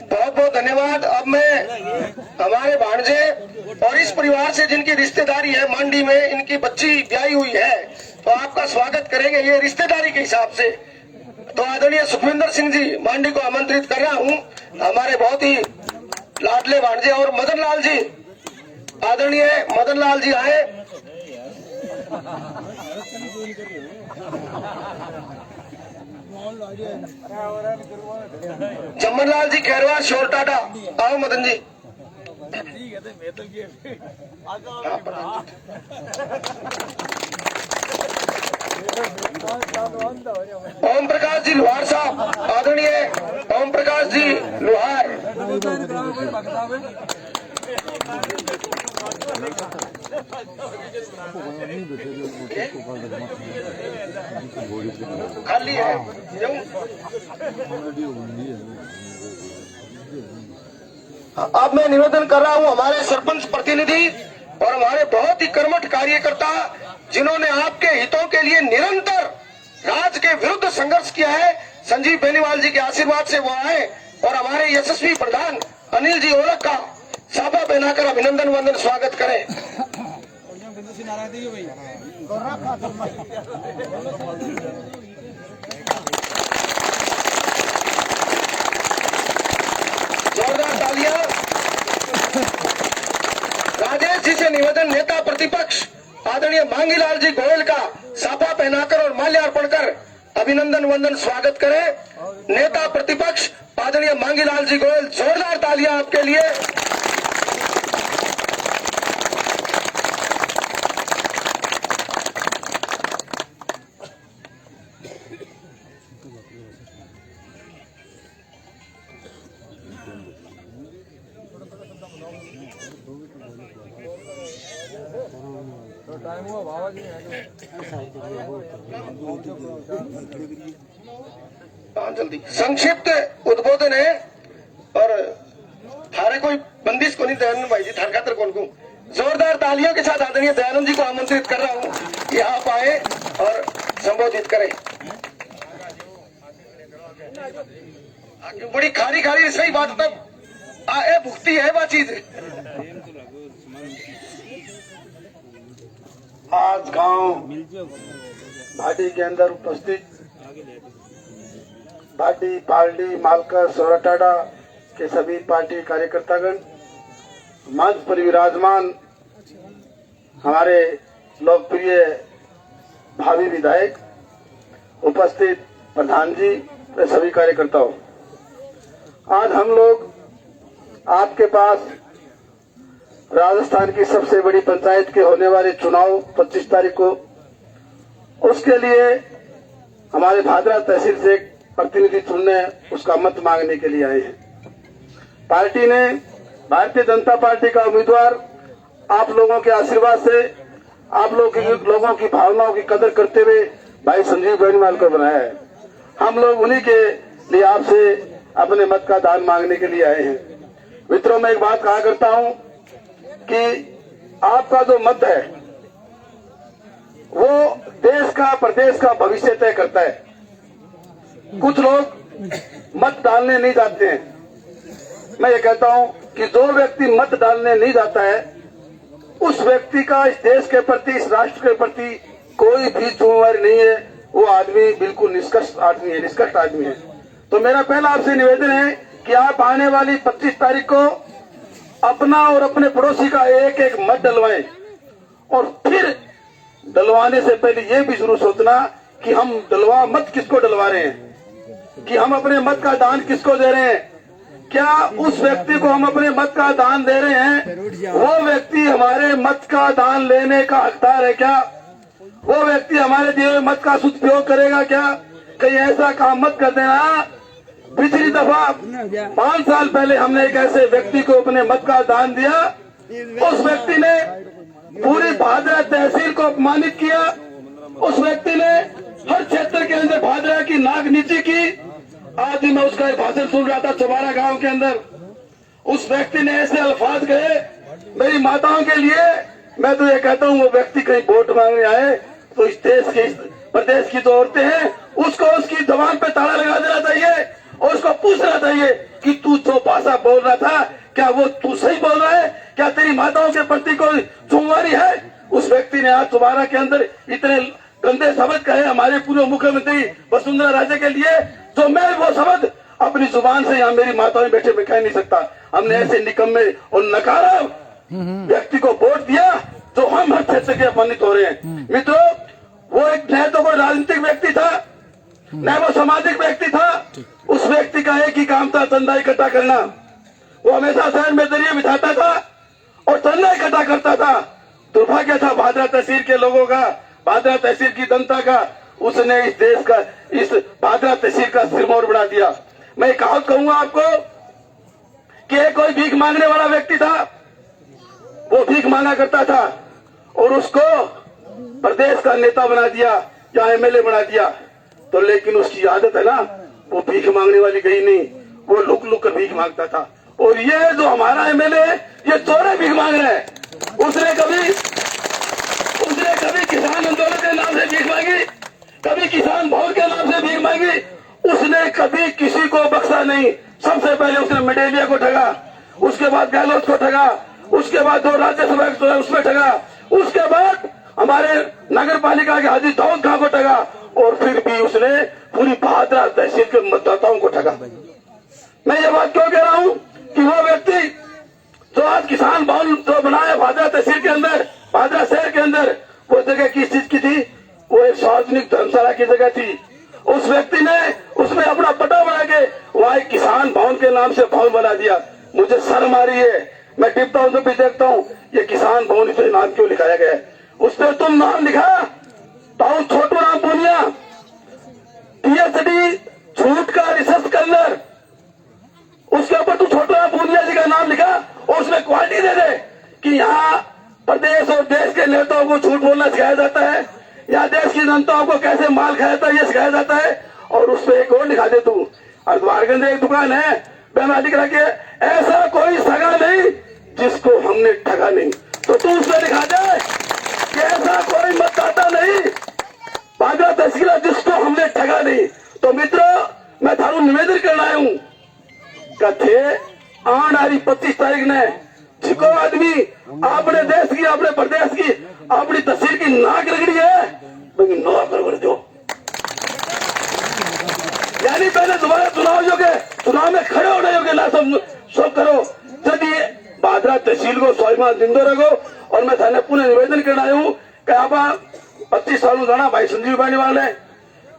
बहुत बहुत धन्यवाद। अब मैं हमारे भांजे और इस परिवार से जिनकी रिश्तेदारी है, मंडी में इनकी बच्ची ब्याही हुई है, तो आपका स्वागत करेंगे ये रिश्तेदारी के हिसाब से। तो आदरणीय सुखविंदर सिंह जी मांडी को आमंत्रित कर रहा हूं, हमारे बहुत ही लाडले भांजे। और मदन लाल जी, आदरणीय मदन लाल जी आए। जमनलाल जी खैरवा, शोर टाटा, आओ मदन जी। ओम प्रकाश जी लोहार साहब, आदरणीय ओम प्रकाश जी लोहार। खाली है। अब मैं निवेदन कर रहा हूं हमारे सरपंच प्रतिनिधि और हमारे बहुत ही कर्मठ कार्यकर्ता जिन्होंने आपके हितों के लिए निरंतर राज के विरुद्ध संघर्ष किया है, संजीव बेनीवाल जी के आशीर्वाद से वो आए और हमारे यशस्वी प्रधान अनिल जी ओलख का साफा पहनाकर अभिनंदन वंदन स्वागत करें। जोरदार तालियां। राजेश जी से निवेदन, नेता प्रतिपक्ष आदरणीय मांगीलाल जी गोयल का साफा पहनाकर और माल्यार्पण कर अभिनंदन वंदन स्वागत करें। नेता प्रतिपक्ष आदरणीय मांगीलाल जी गोयल, जोरदार तालियां आपके लिए। टाइम हुआ बाबा जी जल्दी संक्षिप्त उद्बोधन है और थारे कोई बंदिश को नहीं दयानंद भाई जी, थार खातर कौन को जोरदार तालियों के साथ आदरणीय दयानंद जी को आमंत्रित कर रहा हूँ कि आप आए और संबोधित करें। बड़ी खारी खारी सही बात तब आए भुगती है वह चीज। आज गांव भाटी के अंदर उपस्थित भाटी, पालडी, मालकर, सोरटाडा के सभी पार्टी कार्यकर्तागण, मंच पर विराजमान हमारे लोकप्रिय भावी विधायक, उपस्थित प्रधान जी, सभी कार्यकर्ताओं, आज हम लोग आपके पास राजस्थान की सबसे बड़ी पंचायत के होने वाले चुनाव 25 तारीख को, उसके लिए हमारे भादरा तहसील से एक प्रतिनिधि चुनने, उसका मत मांगने के लिए आए हैं। पार्टी ने, भारतीय जनता पार्टी का उम्मीदवार आप लोगों के आशीर्वाद से, आप लोगों की भावनाओं की कदर करते हुए भाई संजीव बेनीवाल को बनाया है। हम लोग उन्हीं के लिए आपसे अपने मत का दान मांगने के लिए आए हैं। मित्रों, मैं एक बात कहा करता हूं कि आपका जो मत है वो देश का, प्रदेश का भविष्य तय करता है। कुछ लोग मत डालने नहीं जाते हैं। मैं ये कहता हूं कि जो व्यक्ति मत डालने नहीं जाता है, उस व्यक्ति का इस देश के प्रति, इस राष्ट्र के प्रति कोई भी जिम्मेवारी नहीं है। वो आदमी बिल्कुल निष्कर्ष आदमी है। तो मेरा पहला आपसे निवेदन है कि आप आने वाली 25 तारीख को अपना और अपने पड़ोसी का एक एक मत डलवाएं, और फिर डलवाने से पहले ये भी जरूर सोचना कि हम मत किसको डलवा रहे हैं, कि हम अपने मत का दान किसको दे रहे हैं। क्या उस व्यक्ति को हम अपने मत का दान दे रहे हैं, वो व्यक्ति हमारे मत का दान लेने का हकदार है क्या? वो व्यक्ति हमारे दिए हुए मत का सदुपयोग करेगा क्या? कहीं ऐसा काम मत कर देना। पिछली दफा 5 साल पहले हमने एक ऐसे व्यक्ति को अपने मत का दान दिया, उस व्यक्ति ने पूरी भादरा तहसील को अपमानित किया। उस व्यक्ति ने हर क्षेत्र के अंदर भादरा की नाक नीची की। आज मैं उसका एक भाषण सुन रहा था चौबारा गांव के अंदर। उस व्यक्ति ने ऐसे अल्फाज कहे मेरी माताओं के लिए। मैं तो ये कहता हूँ, वो व्यक्ति कहीं वोट मांगने आए तो इस देश की, इस प्रदेश की जो औरतें हैं, उसको उसकी जबान पे ताला लगा देना चाहिए और उसको पूछना चाहिए कि तू जो भाषा बोल रहा था, क्या वो तू सही बोल रहा है? क्या तेरी माताओं के प्रति कोई जिम्मेवारी है? उस व्यक्ति ने आज चौबारा के अंदर इतने गंदे शब्द कहे हमारे पूर्व मुख्यमंत्री वसुंधरा राजे के लिए, जो मैं वो शब्द अपनी जुबान से यहाँ मेरी माताओं बैठे में कह नहीं सकता। हमने ऐसे निकम्मे और नकारा व्यक्ति को वोट दिया जो हम हर क्षेत्र के अपमानित हो रहे हैं। मित्रों, वो एक न तो कोई राजनीतिक व्यक्ति था, न वो सामाजिक व्यक्ति था। उस व्यक्ति का एक ही काम था, चंदा इकट्ठा करना। वो हमेशा शहर में दरिया बिछाता था और चंदा इकट्ठा करता था। दुर्भाग्य था भादरा तहसील के लोगों का, भादरा तहसील की जनता का। उसने इस देश का, इस भादरा तहसील का सिरमौर बना दिया। मैं कहावत कहूंगा आपको कि कोई भीख मांगने वाला व्यक्ति था, वो भीख मांगा करता था और उसको प्रदेश का नेता बना दिया या एमएलए बना दिया। तो लेकिन उसकी आदत है ना, वो भीख मांगने वाली गई नहीं, वो लुक लुक कर भीख मांगता था। और ये जो हमारा एमएलए, ये चोरे भीख मांग रहे हैं। उसने कभी किसान आंदोलन के नाम से भीख मांगी, कभी किसान भवन के नाम से भीख मांगी। उसने कभी किसी को बख्शा नहीं। सबसे पहले उसने मिडेलिया को ठगा, उसके बाद गहलोत को ठगा, उसके बाद 2 राज्यसभा उसमें ठगा, उसके बाद हमारे नगर पालिका के हाजी दाऊद खां को ठगा, और फिर भी उसने पूरी भादरा तहसील के मतदाताओं को ठगा। मैं ये बात क्यों कह रहा हूँ कि वो व्यक्ति जो आज किसान भवन जो बनाया भादरा तहसील के अंदर, भादरा शहर के अंदर, वो जगह किस चीज की थी? वो एक सार्वजनिक धर्मशाला की जगह थी। उस व्यक्ति ने उसमें अपना पटा बना के वहां एक किसान हमारी है। मैं टिपता हूँ तो भी देखता हूँ ये किसान भवन पे नाम क्यों लिखाया गया है। उस पर तुम नाम लिखा ताऊ छोटू राम पूनिया, PhD झूठ का रिसर्च करनर, उसके ऊपर तू छोटू राम पूनिया जी का नाम लिखा और उसमें क्वालिटी दे दे कि यहाँ प्रदेश और देश के नेताओं को झूठ बोलना सिखाया जाता है, या देश की जनताओं को कैसे माल खाया जाता है ये सिखाया जाता है। और उस पर एक और लिखा दे तू, द्वारगंज एक दुकान है मैं लिख रहा कि ऐसा कोई सगा नहीं जिसको हमने ठगा नहीं, तो तू उसमें लिखा दे कि ऐसा कोई मतदाता नहीं भागरा तहसील जिसको हमने ठगा नहीं। तो मित्रों मैं थारू निवेदन करना आया हूँ कथे आने वाली 25 तारीख ने जिको आदमी अपने देश की, अपने प्रदेश की, अपनी तहसील की नाक रगड़ी है भाई नौकर कर दो। यानी पहले दोबारा चुनाव में खड़े होने योग्य ना सब करो। यदि भादरा तहसील को स्वाभिमान जिंदो रखो। और मैं थाने पुनः निवेदन करना आया हूँ कि आप 25 सालों जाना भाई संजीव बानीवाल है,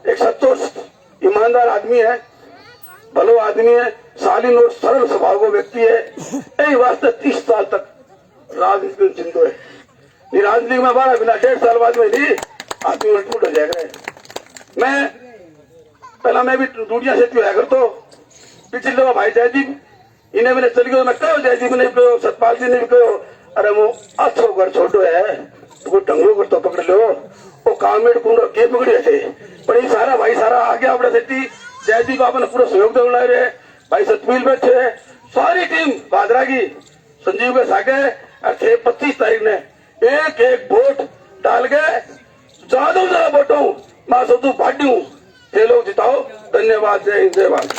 एक सच्चो ईमानदार आदमी है, भलो आदमी है, शालीन और सरल स्वभाव को व्यक्ति है। यही वास्ते 30 साल तक राजनीति में चिंतो है। ये राजनीति में हमारा बिना 1.5 साल बाद में नहीं आदमी उलट हो जाएगा। मैं पहला मैं भी दुनिया से होया कर तो पिछले लोग भाई जयदीप इन्हें मैंने चल गयो, मैं कहो जयदीप ने कहो, सतपाल जी ने भी कहो, अरे वो अच्छो घर छोटो है तो कोई ढंगो कर तो पकड़ लो, वो कामेड़ कुंडो के पकड़े थे पर ये सारा भाई सारा आगे अपने सेठी जयदीप आपने पूरा सहयोग दे रहे, भाई सतपील बैठे है, सारी टीम भादरा की संजीव के सागे 25 तारीख ने एक एक वोट डाल के ज्यादा वोटों मैं सोचू भाड्यू ये लोग जिताओ। धन्यवाद। जय हिंद जय भारत।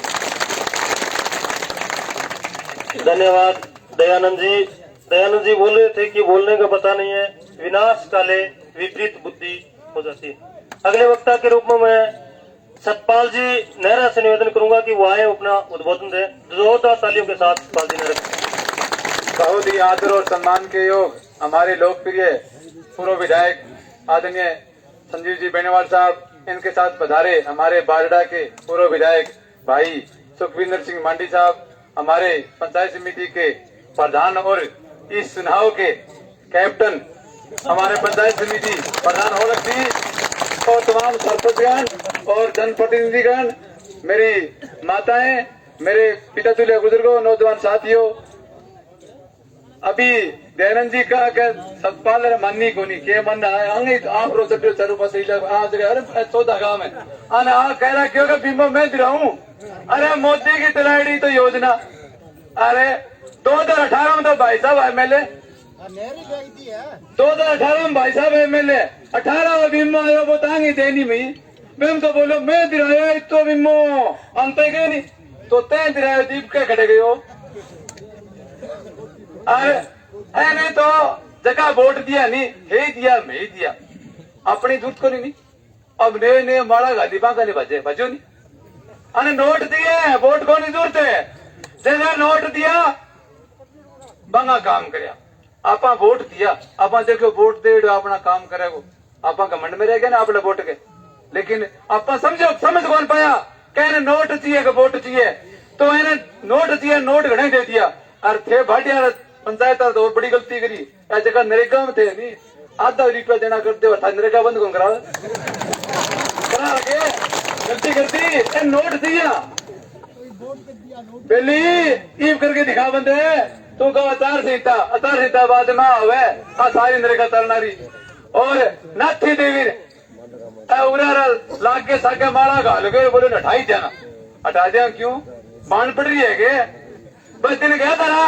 धन्यवाद दयानंद जी। दयानंद जी बोल रहे थे कि बोलने का पता नहीं है, विनाश काले विपरीत बुद्धि हो जाती है। अगले वक्ता के रूप में मैं सतपाल जी नेहरा से निवेदन करूंगा कि वो आए अपना उद्बोधन दें। जोरदार तालियों के साथ सतपाल जी नेहरा। बहुत ही आदर और सम्मान के योग हमारे लोकप्रिय पूर्व विधायक आदरणीय संजीव जी बेनीवाल साहब, इनके साथ पधारे हमारे बारडा के पूर्व विधायक भाई सुखविंदर सिंह मांडी साहब, हमारे पंचायत समिति के प्रधान और इस चुनाव के कैप्टन हमारे पंचायत समिति प्रधान हो रखी और तमाम सरपंचगण और जनप्रतिनिधिगण, मेरी माताएं, मेरे पिता तुल्य बुजुर्गों, नौजवान साथियों, अभी दयानंद जी का सतपाल माननी को नहीं के मन आप रो सकते चारों पास अरे 14 गांव है अरे आ कह रहा क्यों बीमा मैं दिलाऊं। अरे मोदी की दिलाड़ी तो योजना, अरे 2018 में तो भाई साहब MLA 2018 में भाई साहब MLA 18 बीमा आयो वो तांगी देनी मई मैं तो बोलो मैं दिलाया इतो बीमो अंत गए नहीं तो तय दिलाया दीप के खड़े गयो। अरे नहीं तो जगह वोट दिया नहीं हे दिया मैं ही दिया अपनी दूध को नहीं। अब ने माड़ा गाली बांका नहीं बजे बजो नहीं अने नोट दिए वोट को नहीं जरूरत है। जगह नोट दिया बंगा काम करया आपा वोट दिया आपा देखो वोट दे अपना काम करेगो आपा घमंड में रह गया ना अपने वोट के, लेकिन आपा समझ कौन पाया कहने नोट चाहिए वोट चाहिए तो इन्हें नोट चाहिए नोट घने दे दिया। अरे थे भाटिया पंचायत तो और बड़ी गलती करी जगह नरेगा में थे नहीं आधा रुपया देना करते हो नरेगा बंद कौन करा के गलती करती नोट दिया पहली ईव करके दिखा बंदे तू कहो अतार सीता बाद में आवे आ सारी नरेगा तरनारी और नाथी देवी उरा लाग के सागे माला घाल गए बोले हटाई जाना हटा दिया क्यों बाण पड़ रही है के बस दिन गया था ना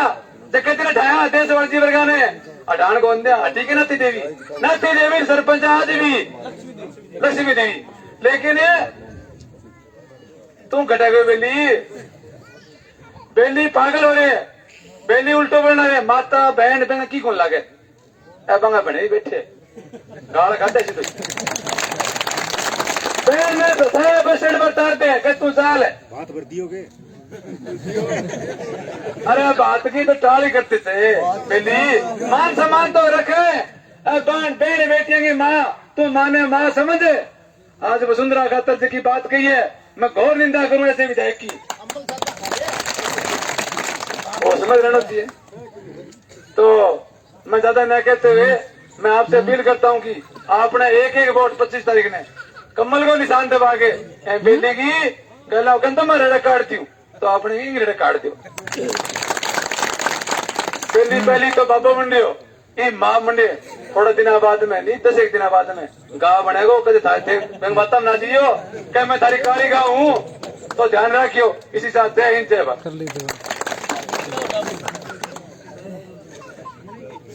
जगह दिन हटाया देश वाली वर्गा ने हटान कौन दिया हटी के नाथी देवी सरपंच देवी लक्ष्मी देवी, लेकिन तू घटा गए बेली पागल हो रहे बेली उल्टो बोलना है माता बहन बहन की कौन लागे बंगा बने बैठे गाल खाते बहन में तो बस स्टैंड पर तारते हैं तू साल है बात वर्दी हो गए। अरे बात की तो टाल ही करते थे बेली मान सम्मान तो रखे बहन बेटियां की माँ तू माने माँ समझ। आज वसुंधरा खातर की बात कही है मैं घोर निंदा करूं ऐसे विधायक की। वो समझ लेना चाहिए। तो मैं ज्यादा न कहते हुए मैं आपसे अपील करता हूं कि आपने एक एक वोट 25 तारीख ने कमल को निशान दबा के बेटी की गला कहता मैं रेड़ा काटती हूँ, तो आपने ही रेड़ा काट दो। पहली तो बाबा मंडी हो, ये माँ मंडी थोड़े दिन बाद में नहीं 10 एक दिन बाद में गाँव बनेगा। कभी बात ना जियो क्या मैं थारी काली गाँव हूँ, तो ध्यान रखियो। इसी साथ जय हिंद जय भारत।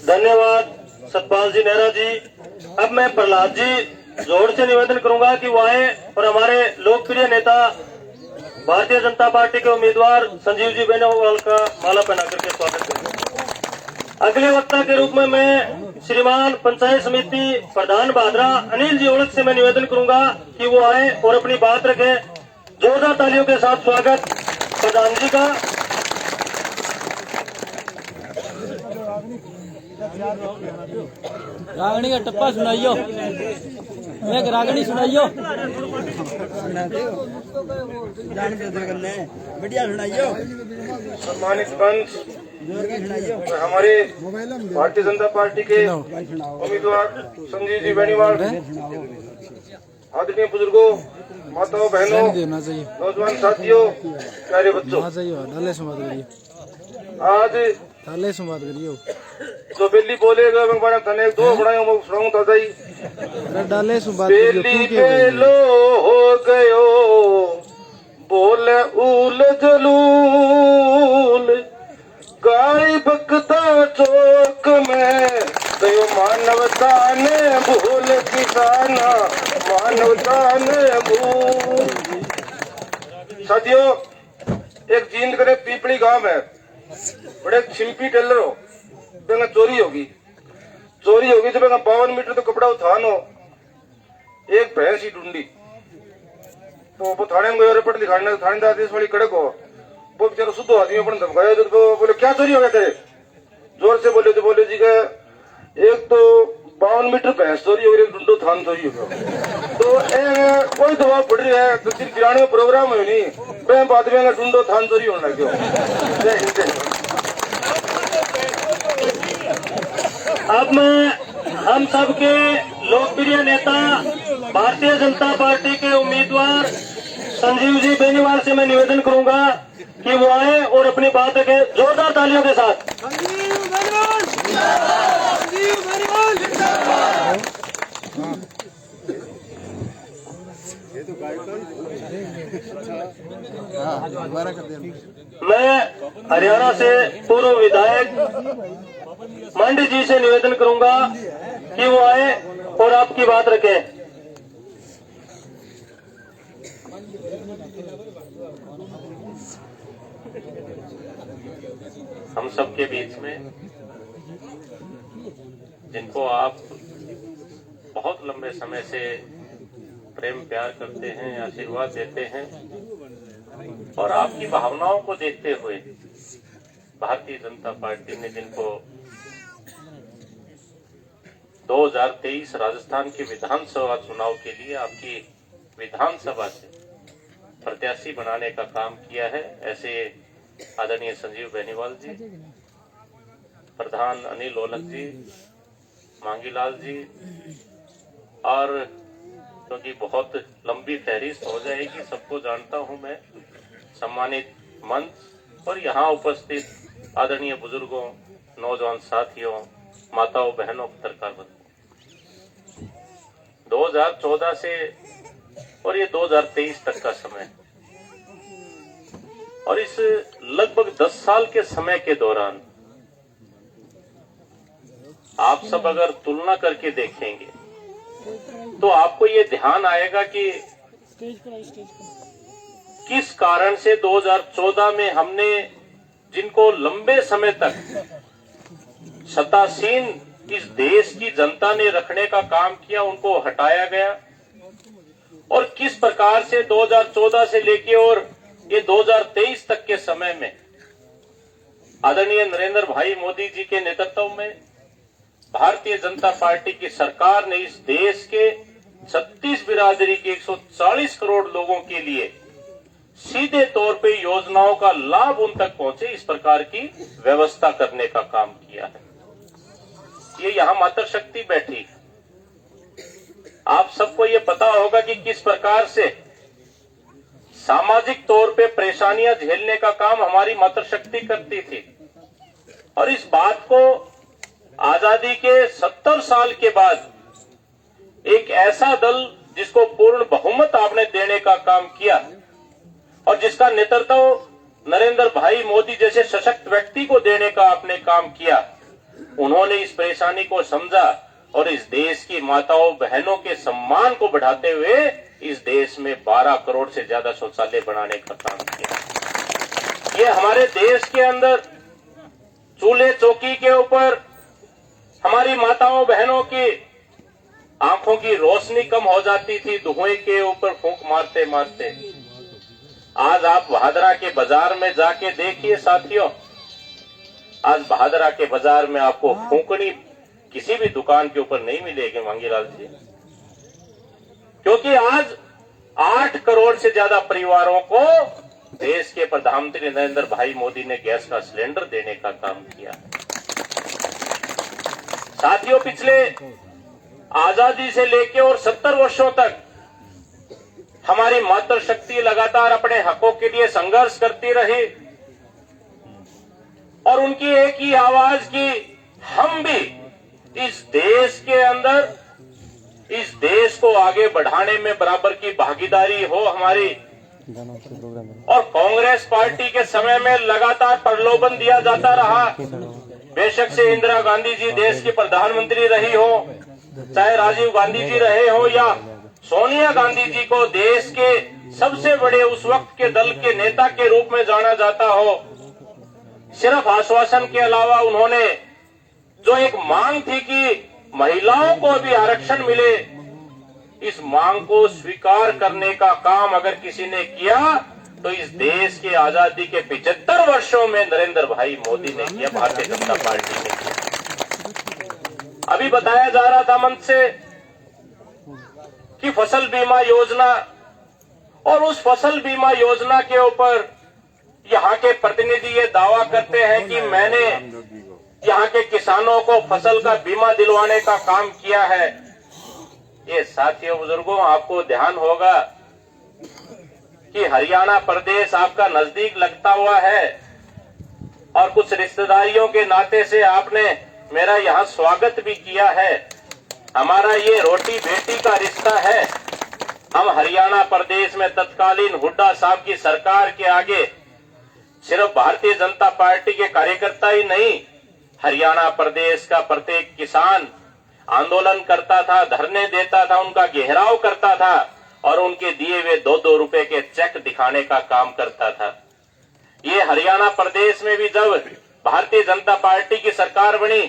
धन्यवाद सतपाल जी नेहरा जी। अब मैं प्रहलाद जी जोर से निवेदन करूंगा कि वो आए और हमारे लोकप्रिय नेता भारतीय जनता पार्टी के उम्मीदवार संजीव जी बेनीवाल का माला पहना करके स्वागत करें। अगले वक्ता के रूप में मैं श्रीमान पंचायत समिति प्रधान भादरा अनिल जी ओलख से मैं निवेदन करूंगा कि वो आए और अपनी बात रखें। जोरदार तालियों के साथ स्वागत प्रधान जी का। रागनी का टप्पा सुनाइयो, एक रागनी सुनाइयो, बढ़िया सुनाइयो। सम्मानित पंच, हमारे भारतीय जनता पार्टी के उम्मीदवार संजीव जी बेनीवाल, आदरणीय बुजुर्गों, माताओं, बहनों, नौजवान साथियों, प्यारे बच्चों, आज जो बेली बोलेगा मैं तने एक दो बनाया मैं सुनाऊं ताजा ही। बेली बेलो हो गयो बोले उल जलूल, गाय बकता चौक में दयो मानवता ने भूल किसाना, मानवता ने भूल। साथियों, एक जींद करे पीपड़ी गांव है, बड़े छिंपी टेलर हो, चोरी होगी जब 52 मीटर तो कपड़ा उठानो, एक भैंस ही ढूंढी। तो वो थाने में गए रिपोर्ट दिखाने, थानेदार देश वाली कड़क हो, वो बेचारा शुद्ध आदमी अपन धमकाया। तो बोले क्या चोरी हो गया तेरे? जोर से बोले तो बोले जी का एक तो 52 मीटर भैंस चोरी हो गई, एक ढूंढो थान चोरी हो गया। तो कोई दवा पड़ रही है तो 93 प्रोग्राम है नहीं, प्रेम बाद में ढूंढो थान चोरी होने लगे। जय हिंद। अब मैं हम सबके लोकप्रिय नेता भारतीय जनता पार्टी के उम्मीदवार संजीव जी बेनीवाल से मैं निवेदन करूंगा कि वो आए और अपनी बात रखें जोरदार तालियों के साथ। मैं हरियाणा से पूर्व विधायक मंडी जी से निवेदन करूंगा कि वो आए और आपकी बात रखें। हम सबके बीच में जिनको आप बहुत लंबे समय से प्रेम प्यार करते हैं, आशीर्वाद देते हैं, और आपकी भावनाओं को देखते हुए भारतीय जनता पार्टी ने जिनको 2023 राजस्थान के विधानसभा चुनाव के लिए आपकी विधानसभा से प्रत्याशी बनाने का काम किया है, ऐसे आदरणीय संजीव बेनीवाल जी, प्रधान अनिल ओलख जी, मांगीलाल जी, और क्योंकि बहुत लंबी फहरिस्त हो जाएगी, सबको जानता हूं मैं, सम्मानित मंच और यहाँ उपस्थित आदरणीय बुजुर्गों, नौजवान साथियों, माताओं, बहनों, पत्रकार बंधुओं, 2014 से और ये 2023 तक का समय, और इस लगभग 10 साल के समय के दौरान आप सब अगर तुलना करके देखेंगे तो आपको ये ध्यान आएगा कि किस कारण से 2014 में हमने जिनको लंबे समय तक सत्तासीन इस देश की जनता ने रखने का काम किया उनको हटाया गया, और किस प्रकार से 2014 से लेके और ये 2023 तक के समय में आदरणीय नरेंद्र भाई मोदी जी के नेतृत्व में भारतीय जनता पार्टी की सरकार ने इस देश के 36 बिरादरी के 140 करोड़ लोगों के लिए सीधे तौर पे योजनाओं का लाभ उन तक पहुंचे, इस प्रकार की व्यवस्था करने का काम किया है। ये यहां मातृशक्ति बैठी, आप सबको ये पता होगा कि किस प्रकार से सामाजिक तौर पे परेशानियां झेलने का काम हमारी मातृशक्ति करती थी। और इस बात को आजादी के 70 साल के बाद एक ऐसा दल जिसको पूर्ण बहुमत आपने देने का काम किया और जिसका नेतृत्व नरेंद्र भाई मोदी जैसे सशक्त व्यक्ति को देने का आपने काम किया, उन्होंने इस परेशानी को समझा और इस देश की माताओं बहनों के सम्मान को बढ़ाते हुए इस देश में 12 करोड़ से ज्यादा शौचालय बनाने का काम किया। ये हमारे देश के अंदर चूल्हे चौकी के ऊपर हमारी माताओं बहनों की आंखों की रोशनी कम हो जाती थी धुएं के ऊपर फूंक मारते मारते। आज आप भादरा के बाजार में जाके देखिए साथियों, आज भादरा के बाजार में आपको फूंकनी किसी भी दुकान के ऊपर नहीं मिलेगी मांगीलाल जी, क्योंकि आज 8 करोड़ से ज्यादा परिवारों को देश के प्रधानमंत्री नरेंद्र भाई मोदी ने गैस का सिलेंडर देने का काम किया। साथियों, पिछले आजादी से लेकर और 70 वर्षों तक हमारी मातृशक्ति लगातार अपने हकों के लिए संघर्ष करती रही और उनकी एक ही आवाज की हम भी इस देश के अंदर इस देश को आगे बढ़ाने में बराबर की भागीदारी हो हमारी। और कांग्रेस पार्टी के समय में लगातार प्रलोभन दिया जाता रहा, बेशक से इंदिरा गांधी जी देश की प्रधानमंत्री रही हो, चाहे राजीव गांधी जी रहे हो या सोनिया गांधी जी को देश के सबसे बड़े उस वक्त के दल के नेता के रूप में जाना जाता हो, सिर्फ आश्वासन के अलावा उन्होंने जो एक मांग थी कि महिलाओं को भी आरक्षण मिले, इस मांग को स्वीकार करने का काम अगर किसी ने किया तो इस देश की आजादी के 75 वर्षों में नरेंद्र भाई मोदी ने किया, भारतीय जनता पार्टी ने किया। अभी बताया जा रहा था मंच से कि फसल बीमा योजना, और उस फसल बीमा योजना के ऊपर यहाँ के प्रतिनिधि ये दावा करते हैं कि मैंने यहाँ के किसानों को फसल का बीमा दिलवाने का काम किया है। ये साथियों बुजुर्गों, आपको ध्यान होगा कि हरियाणा प्रदेश आपका नजदीक लगता हुआ है और कुछ रिश्तेदारियों के नाते से आपने मेरा यहाँ स्वागत भी किया है। हमारा ये रोटी बेटी का रिश्ता है। हम हरियाणा प्रदेश में तत्कालीन हुड्डा साहब की सरकार के आगे सिर्फ भारतीय जनता पार्टी के कार्यकर्ता ही नहीं, हरियाणा प्रदेश का प्रत्येक किसान आंदोलन करता था, धरने देता था, उनका घेराव करता था और उनके दिए हुए 2-2 रुपए के चेक दिखाने का काम करता था। ये हरियाणा प्रदेश में भी जब भारतीय जनता पार्टी की सरकार बनी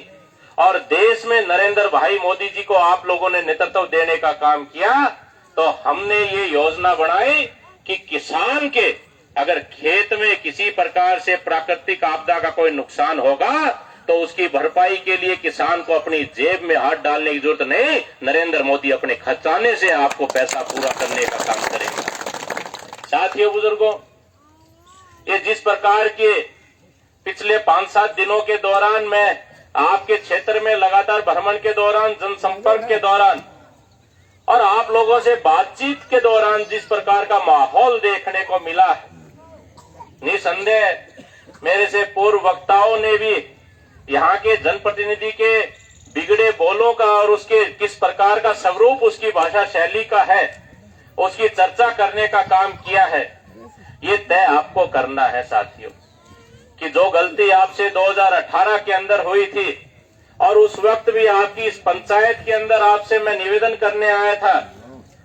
और देश में नरेंद्र भाई मोदी जी को आप लोगों ने नेतृत्व देने का काम किया, तो हमने ये योजना बनाई कि किसान के अगर खेत में किसी प्रकार से प्राकृतिक आपदा का कोई नुकसान होगा तो उसकी भरपाई के लिए किसान को अपनी जेब में हाथ डालने की जरूरत नहीं, नरेंद्र मोदी अपने खजाने से आपको पैसा पूरा करने का काम करेंगे। साथियों बुजुर्गों, ये जिस प्रकार के पिछले 5-7 दिनों के दौरान मैं आपके क्षेत्र में लगातार भ्रमण के दौरान, जनसंपर्क के दौरान और आप लोगों से बातचीत के दौरान जिस प्रकार का माहौल देखने को मिला है, निसंदेह मेरे से पूर्व वक्ताओं ने भी यहाँ के जनप्रतिनिधि के बिगड़े बोलों का और उसके किस प्रकार का स्वरूप उसकी भाषा शैली का है, उसकी चर्चा करने का काम किया है। ये तय आपको करना है साथियों कि जो गलती आपसे 2018 के अंदर हुई थी और उस वक्त भी आपकी इस पंचायत के अंदर आपसे मैं निवेदन करने आया था,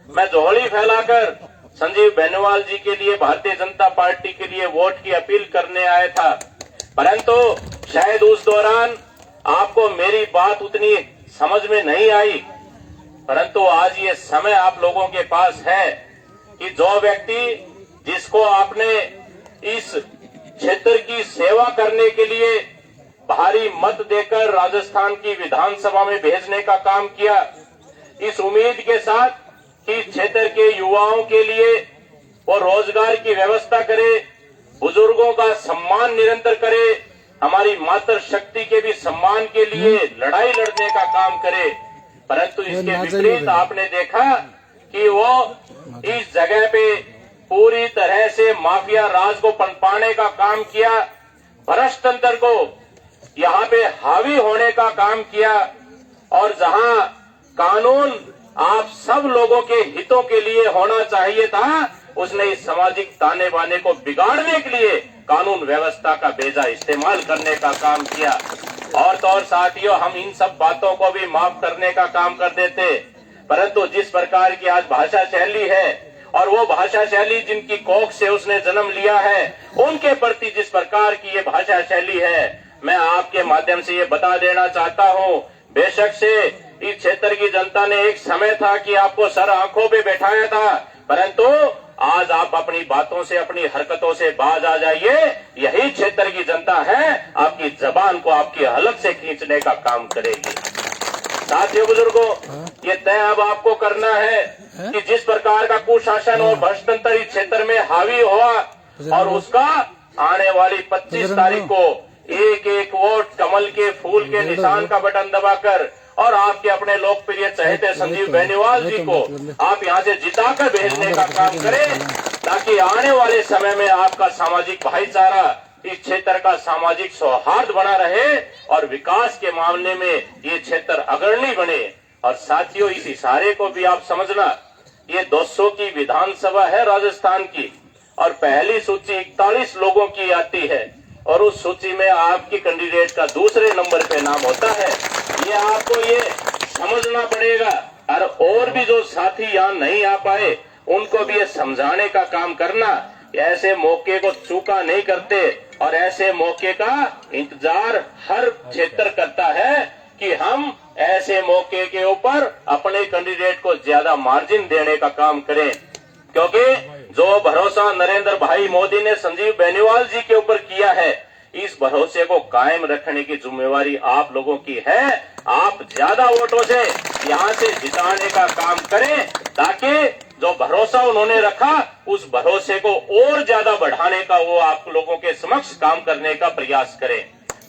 मैं झोली फैलाकर संजीव बेनीवाल जी के लिए, भारतीय जनता पार्टी के लिए वोट की अपील करने आया था, परंतु शायद उस दौरान आपको मेरी बात उतनी समझ में नहीं आई। परंतु आज ये समय आप लोगों के पास है कि जो व्यक्ति जिसको आपने इस क्षेत्र की सेवा करने के लिए भारी मत देकर राजस्थान की विधानसभा में भेजने का काम किया, इस उम्मीद के साथ कि इस क्षेत्र के युवाओं के लिए वो रोजगार की व्यवस्था करे, बुजुर्गों का सम्मान निरंतर करे, हमारी मातृ शक्ति के भी सम्मान के लिए लड़ाई लड़ने का काम करे। परंतु इसके विपरीत आपने देखा कि वो इस जगह पे पूरी तरह से माफिया राज को पनपाने का काम किया, भ्रष्ट तंत्र को यहाँ पे हावी होने का काम किया, और जहाँ कानून आप सब लोगों के हितों के लिए होना चाहिए था, उसने इस सामाजिक ताने बाने को बिगाड़ने के लिए कानून व्यवस्था का बेजा इस्तेमाल करने का काम किया। और तो और साथियों, हम इन सब बातों को भी माफ करने का काम कर देते, परंतु जिस प्रकार की आज भाषा शैली है और वो भाषा शैली जिनकी कोख से उसने जन्म लिया है, उनके प्रति जिस प्रकार की ये भाषा शैली है, मैं आपके माध्यम से ये बता देना चाहता हूँ, बेशक से इस क्षेत्र की जनता ने एक समय था कि आपको सर आंखों पे बैठाया था, परंतु आज आप अपनी बातों से, अपनी हरकतों से बाज आ जाइए। यही क्षेत्र की जनता है, आपकी जबान को आपकी हलक से खींचने का काम करेगी। साथियों बुजुर्गों, ये तय अब आपको करना है कि जिस प्रकार का कुशासन और भ्रष्ट तंत्र इस क्षेत्र में हावी हुआ, और उसका आने वाली 25 तारीख को एक एक वोट कमल के फूल के निशान का बटन दबाकर और आपके अपने लोकप्रिय चहेते संजीव बेनीवाल जी को आप यहाँ से जिताकर भेजने का काम करें, ताकि आने वाले समय में आपका सामाजिक भाईचारा, इस क्षेत्र का सामाजिक सौहार्द बना रहे और विकास के मामले में ये क्षेत्र अग्रणी बने। और साथियों, इस इशारे को भी आप समझना, ये 200 की विधानसभा है राजस्थान की, और पहली सूची 41 लोगों की आती है, और उस सूची में आपकी कैंडिडेट का दूसरे नंबर पे नाम होता है। ये आपको ये समझना पड़ेगा, और भी जो साथी यहाँ नहीं आ पाए उनको भी ये समझाने का काम करना। ऐसे मौके को चूका नहीं करते, और ऐसे मौके का इंतजार हर क्षेत्र करता है कि हम ऐसे मौके के ऊपर अपने कैंडिडेट को ज्यादा मार्जिन देने का काम करें, क्योंकि जो भरोसा नरेंद्र भाई मोदी ने संजीव बेनीवाल जी के ऊपर किया है, इस भरोसे को कायम रखने की जिम्मेवारी आप लोगों की है। आप ज्यादा वोटों से यहाँ से जिताने का काम करें, ताकि जो भरोसा उन्होंने रखा उस भरोसे को और ज्यादा बढ़ाने का वो आप लोगों के समक्ष काम करने का प्रयास करें।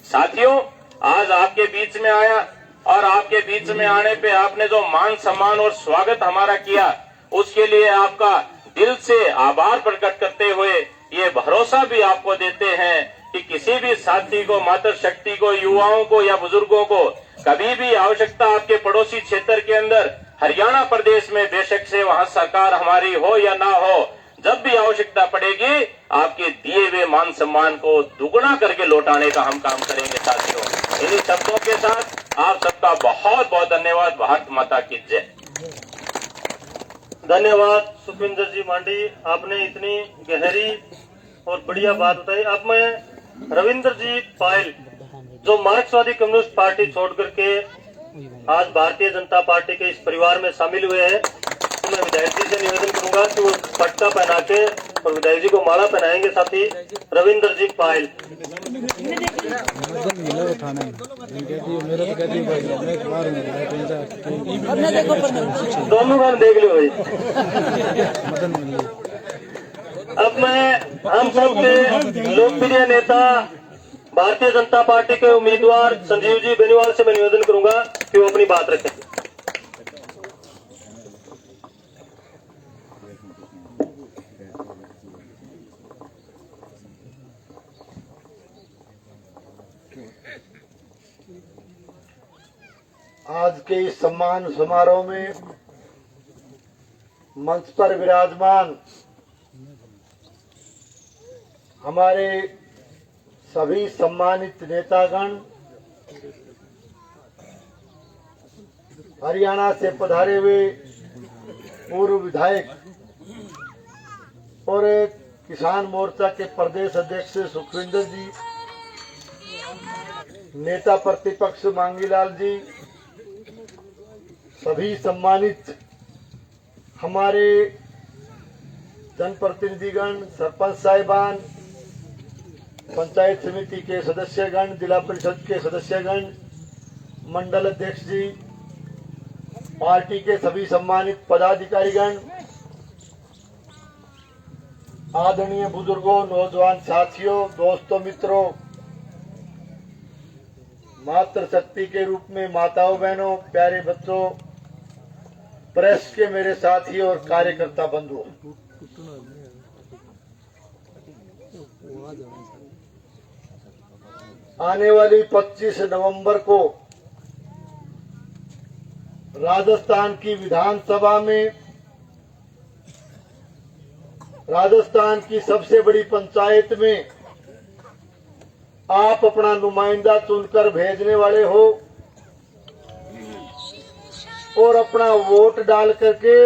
साथियों, आज आपके बीच में आया, और आपके बीच में आने पे आपने जो मान सम्मान और स्वागत हमारा किया, उसके लिए आपका दिल से आभार प्रकट करते हुए ये भरोसा भी आपको देते हैं कि किसी भी साथी को, मातृ शक्ति को, युवाओं को या बुजुर्गों को कभी भी आवश्यकता आपके पड़ोसी क्षेत्र के अंदर हरियाणा प्रदेश में, बेशक से वहां सरकार हमारी हो या ना हो, जब भी आवश्यकता पड़ेगी आपके दिए हुए मान सम्मान को दुगुना करके लौटाने का हम काम करेंगे। साथियों, इन्हीं शब्दों के साथ आप सबका बहुत बहुत धन्यवाद। भारत माता की जय। धन्यवाद सुखविंदर जी मांडी, आपने इतनी गहरी और बढ़िया बात बताई। अब मैं रविंद्र जी पायल, जो मार्क्सवादी कम्युनिस्ट पार्टी छोड़ करके आज भारतीय जनता पार्टी के इस परिवार में शामिल हुए हैं, तो मैं विधायक जी से निवेदन करूंगा कि वो पटका पहना के और विधायक जी को माला पहनाएंगे। साथी रविंद्र जी पायल। दोनों गान देख लो भाई। अब मैं हम सब के लोकप्रिय नेता, भारतीय जनता पार्टी के उम्मीदवार संजीव जी बेनीवाल से मैं निवेदन करूंगा कि वो अपनी बात रखें। आज के इस सम्मान समारोह में मंच पर विराजमान हमारे सभी सम्मानित नेतागण, हरियाणा से पधारे हुए पूर्व विधायक और किसान मोर्चा के प्रदेश अध्यक्ष सुखविंदर जी, नेता प्रतिपक्ष मांगीलाल जी, सभी सम्मानित हमारे जनप्रतिनिधिगण, सरपंच साहिबान, पंचायत समिति के सदस्यगण, जिला परिषद के सदस्यगण, मंडल अध्यक्ष जी, पार्टी के सभी सम्मानित पदाधिकारीगण, आदरणीय बुजुर्गों, नौजवान साथियों, दोस्तों, मित्रों, मातृशक्ति के रूप में माताओं, बहनों, प्यारे बच्चों, प्रेस के मेरे साथी और कार्यकर्ता बंधुओं, आने वाली 25 नवंबर को राजस्थान की विधानसभा में, राजस्थान की सबसे बड़ी पंचायत में आप अपना नुमाइंदा चुनकर भेजने वाले हो और अपना वोट डाल करके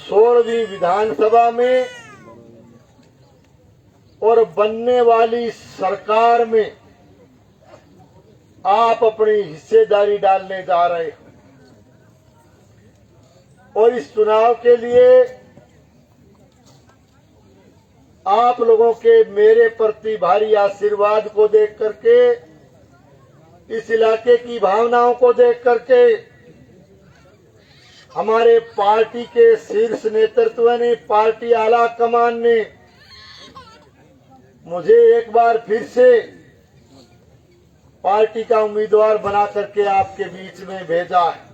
16वीं विधानसभा में और बनने वाली सरकार में आप अपनी हिस्सेदारी डालने जा रहे हो। और इस चुनाव के लिए आप लोगों के मेरे प्रति भारी आशीर्वाद को देख करके, इस इलाके की भावनाओं को देख करके, हमारे पार्टी के शीर्ष नेतृत्व ने, पार्टी आला कमान ने मुझे एक बार फिर से पार्टी का उम्मीदवार बना करके आपके बीच में भेजा है।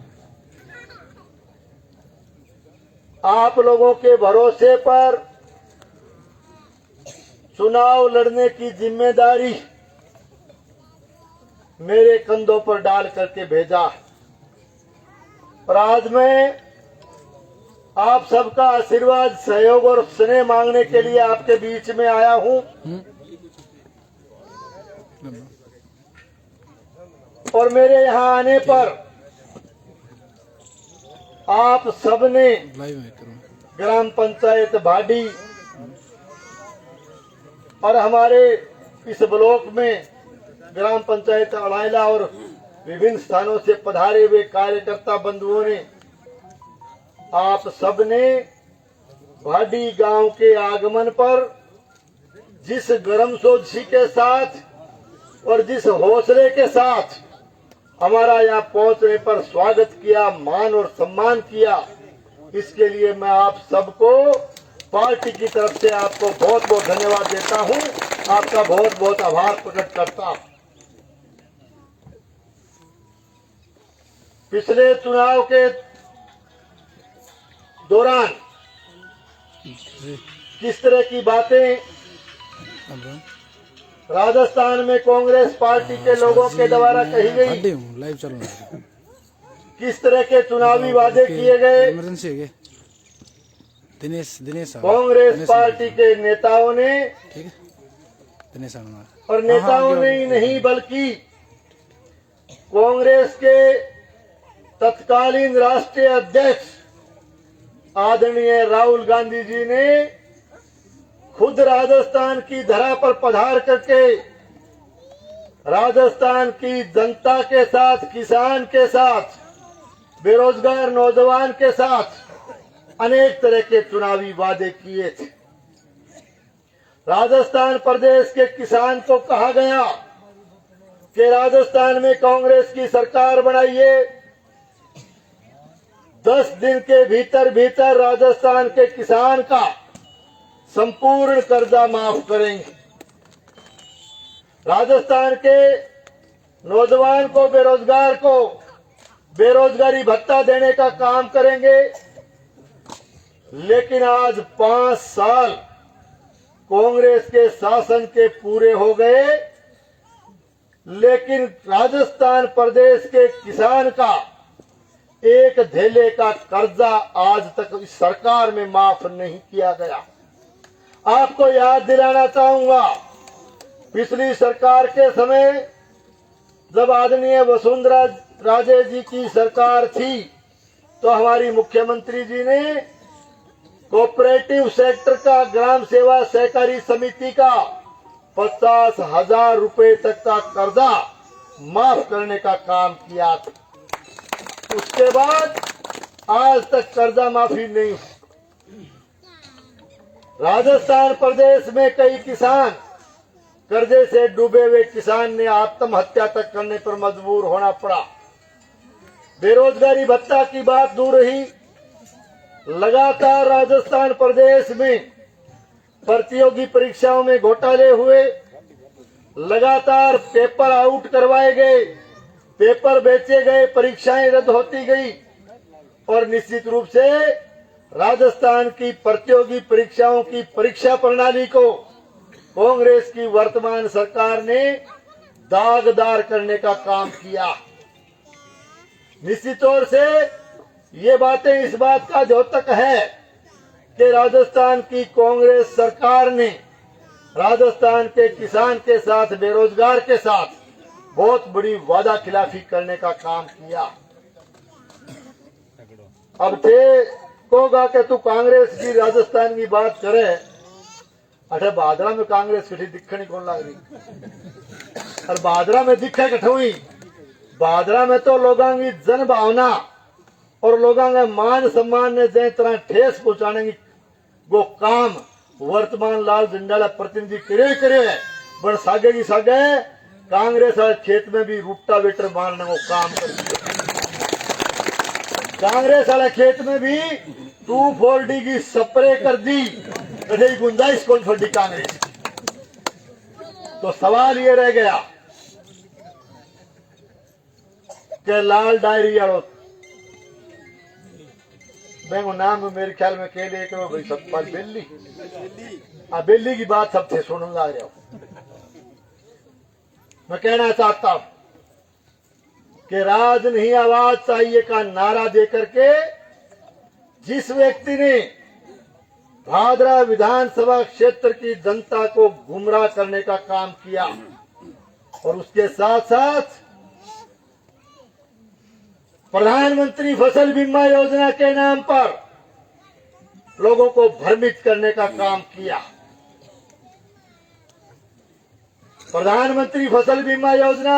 आप लोगों के भरोसे पर चुनाव लड़ने की जिम्मेदारी मेरे कंधों पर डाल करके भेजा। और आज मैं आप सबका आशीर्वाद, सहयोग और स्नेह मांगने के लिए आपके बीच में आया हूं। और मेरे यहां आने पर आप सबने ग्राम पंचायत भाडी और हमारे इस ब्लॉक में ग्राम पंचायत अड़ाइला और विभिन्न स्थानों से पधारे हुए कार्यकर्ता बंधुओं ने, आप सबने भाडी गांव के आगमन पर जिस गर्मजोशी के साथ और जिस हौसले के साथ हमारा यहाँ पहुंचने पर स्वागत किया, मान और सम्मान किया, इसके लिए मैं आप सबको पार्टी की तरफ से आपको बहुत बहुत धन्यवाद देता हूं, आपका बहुत बहुत आभार प्रकट करता हूं। पिछले चुनाव के दौरान किस तरह की बातें राजस्थान में कांग्रेस पार्टी के लोगों के द्वारा कही गई, किस तरह के चुनावी वादे किए गए, कांग्रेस पार्टी के नेताओं ने और नेताओं ने ही नहीं बल्कि कांग्रेस के तत्कालीन राष्ट्रीय अध्यक्ष आदरणीय राहुल गांधी जी ने खुद राजस्थान की धरा पर पधार करके राजस्थान की जनता के साथ, किसान के साथ, बेरोजगार नौजवान के साथ अनेक तरह के चुनावी वादे किए थे। राजस्थान प्रदेश के किसान को कहा गया कि राजस्थान में कांग्रेस की सरकार बनाइए, 10 दिन के भीतर भीतर राजस्थान के किसान का संपूर्ण कर्जा माफ करेंगे, राजस्थान के नौजवान को, बेरोजगार को बेरोजगारी भत्ता देने का काम करेंगे। लेकिन आज 5 साल कांग्रेस के शासन के पूरे हो गए, लेकिन राजस्थान प्रदेश के किसान का एक धेले का कर्जा आज तक इस सरकार में माफ नहीं किया गया। आपको याद दिलाना चाहूंगा, पिछली सरकार के समय जब आदरणीय वसुंधरा राजे जी की सरकार थी तो हमारी मुख्यमंत्री जी ने कोऑपरेटिव सेक्टर का, ग्राम सेवा सहकारी समिति का 50,000 रुपए तक का कर्जा माफ करने का काम किया था। उसके बाद आज तक कर्जा माफी नहीं हुई। राजस्थान प्रदेश में कई किसान, कर्जे से डूबे हुए किसान ने आत्महत्या तक करने पर मजबूर होना पड़ा। बेरोजगारी भत्ता की बात दूर रही, लगातार राजस्थान प्रदेश में प्रतियोगी परीक्षाओं में घोटाले हुए, लगातार पेपर आउट करवाए गए, पेपर बेचे गए, परीक्षाएं रद्द होती गई और निश्चित रूप से राजस्थान की प्रतियोगी परीक्षाओं की परीक्षा प्रणाली को कांग्रेस की वर्तमान सरकार ने दागदार करने का काम किया। निश्चित तौर से ये बातें इस बात का द्योतक है कि राजस्थान की कांग्रेस सरकार ने राजस्थान के किसान के साथ, बेरोजगार के साथ बहुत बड़ी वादा खिलाफी करने का काम किया। अब थे कोगा के तू कांग्रेस की राजस्थान की बात करे, अठे बादरा में कांग्रेस कठी दिखनी कौन लग रही और बादरा में दिखे कठोई। बादरा में तो लोगों की जन भावना और लोगों के मान सम्मान ने जिस तरह ठेस पहुंचाने की वो काम वर्तमान लाल झंडाला प्रतिनिधि करे है, पर सागे की सागे कांग्रेस वाले खेत में भी रूटावेटर मारने को काम कर दिया। कांग्रेस वाले खेत में भी 240 की स्प्रे कर दी, कठे गुंजाइश कौन फटी कांग्रेस। तो सवाल ये रह गया कि लाल डायरी वालों मैं नाम मेरे ख्याल में कह ले करो भाई, सतपाल बेली, बेली की बात सबसे सुनने लग रहा हूं। मैं कहना चाहता हूं कि राज नहीं आवाज चाहिए का नारा देकर के जिस व्यक्ति ने भादरा विधानसभा क्षेत्र की जनता को गुमराह करने का काम किया और उसके साथ साथ प्रधानमंत्री फसल बीमा योजना के नाम पर लोगों को भ्रमित करने का काम किया। प्रधानमंत्री फसल बीमा योजना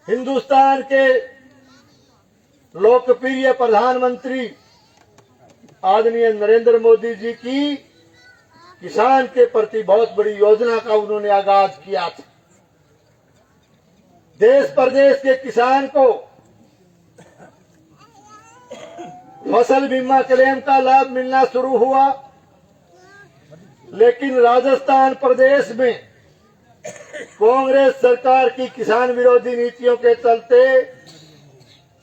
हिंदुस्तान के लोकप्रिय प्रधानमंत्री आदरणीय नरेंद्र मोदी जी की किसान के प्रति बहुत बड़ी योजना का उन्होंने आगाज किया था। देश प्रदेश के किसान को फसल बीमा क्लेम का लाभ मिलना शुरू हुआ, लेकिन राजस्थान प्रदेश में कांग्रेस सरकार की किसान विरोधी नीतियों के चलते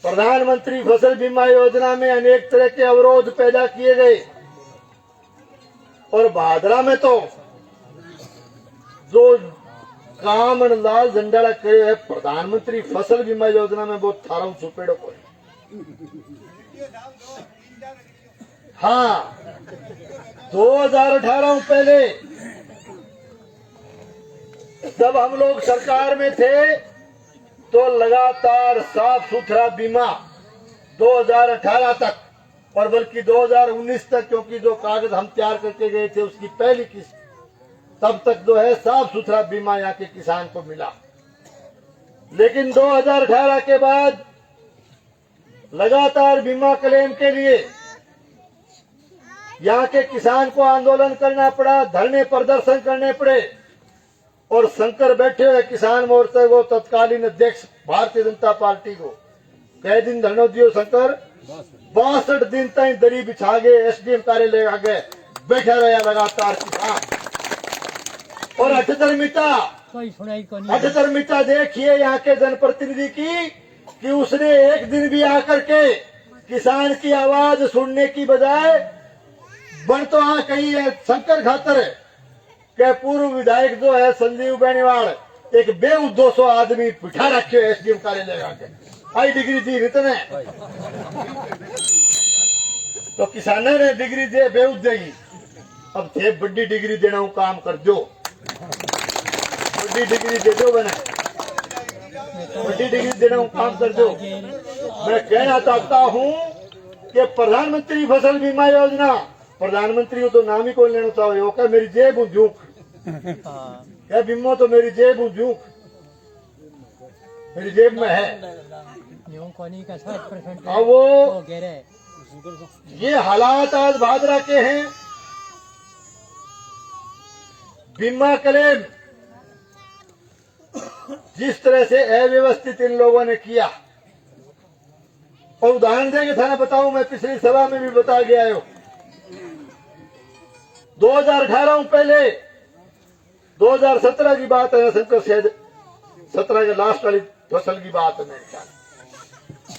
प्रधानमंत्री फसल बीमा योजना में अनेक तरह के अवरोध पैदा किए गए और भादरा में तो जो काम लाल झंडा करे है प्रधानमंत्री फसल बीमा योजना में वो 18 सुपेड़ों को। हाँ, 2018 पहले जब हम लोग सरकार में थे तो लगातार साफ सुथरा बीमा 2018 तक और बल्कि 2019 तक, क्योंकि जो कागज हम तैयार करके गए थे उसकी पहली किस्त, तब तक जो है साफ सुथरा बीमा यहाँ के किसान को मिला। लेकिन 2018 के बाद लगातार बीमा क्लेम के लिए यहाँ के किसान को आंदोलन करना पड़ा, धरने प्रदर्शन करने पड़े और शंकर बैठे हुए किसान मोर्चे को तत्कालीन अध्यक्ष भारतीय जनता पार्टी को कई दिन धरना दियो शंकर, 62 दिन तक दरी बिछा गए, एसडीएम कार्यालय आगे बैठा रहा लगातार किसान। और 78 मिता देखिए यहाँ के जनप्रतिनिधि की कि उसने एक दिन भी आकर के किसान की आवाज सुनने की बजाय बन तो हाँ कही है शंकर खातर के पूर्व विधायक जो है संजीव बेनीवाल एक बेउद्देश्य आदमी बिठा रखे एसडीएम कार्यालय आके आई डिग्री दी इतने तो किसानों ने डिग्री दे बेउद्देगी, अब थे बड़ी डिग्री देना काम कर दो, बड़ी डिग्री दे दो, बना बड़ी डिग्री देना काम कर दो। मैं कहना चाहता हूँ कि प्रधानमंत्री फसल बीमा योजना, प्रधानमंत्री को तो नाम ही कौन लेना चाहो, वो क्या मेरी जेब झूक क्या बीमा तो मेरी जेब झूक मेरी जेब में है। अब वो ये हालात आज भादरा के हैं। बीमा क्लेम जिस तरह से अव्यवस्थित इन लोगों ने किया, और उदाहरण देंगे थाना बताऊं, मैं पिछली सभा में भी बता के आया हूं। 2018 पहले 2017 की बात है, शंकर शायद 17 के लास्ट वाली फसल की बात है मेरे ख्याल।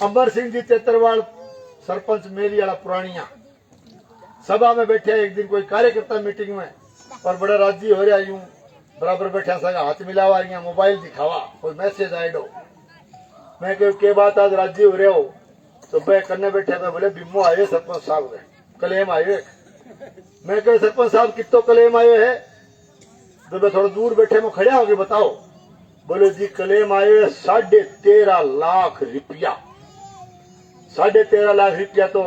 अमर सिंह जी तेतरवाल सरपंच मेरी वाला पुरानिया सभा में बैठे एक दिन कोई कार्यकर्ता मीटिंग में, और बड़ा राजी हो रहा यूं बराबर बैठा सगा हाथ मिलावा रही मोबाइल दिखावा कोई मैसेज आए दो। मैं क्यों के बात आज राजी हो रहे हो, तो मैं करने बैठे मैं बोले बिम्मो आए सरपंच साहब कलेम आए। मैं कह सरपंच साहब कितो कलेम आयो है, तो मैं थोड़ा दूर बैठे में खड़े होके बताओ। बोले जी कलेम आयो 13.5 लाख रुपया। 13.5 लाख रुपया तो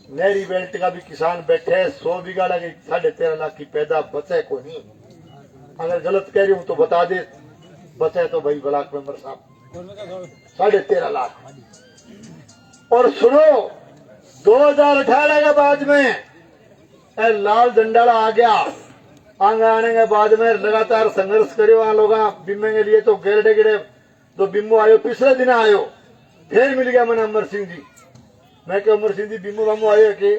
नहरी बेल्ट का भी किसान बैठे 100 बीघा लगे 13.5 लाख की पैदा बचे को नहीं। अगर गलत कह रही हूं तो बता दे, बचे तो भाई ब्लॉक मेंबर साहब 13.5 लाख। और सुनो 2018 के बाद में लाल झंडाला आ गया, आने के बाद में लगातार संघर्ष करो वहां लोग बीमे के लिए, तो गेरडे गिड़े तो बिम्मो आयो पिछले दिन आयो, फिर मिल गया मैंने अमर सिंह जी। मैं क्या अमर सिंह जी बिम्मो बामो आयो के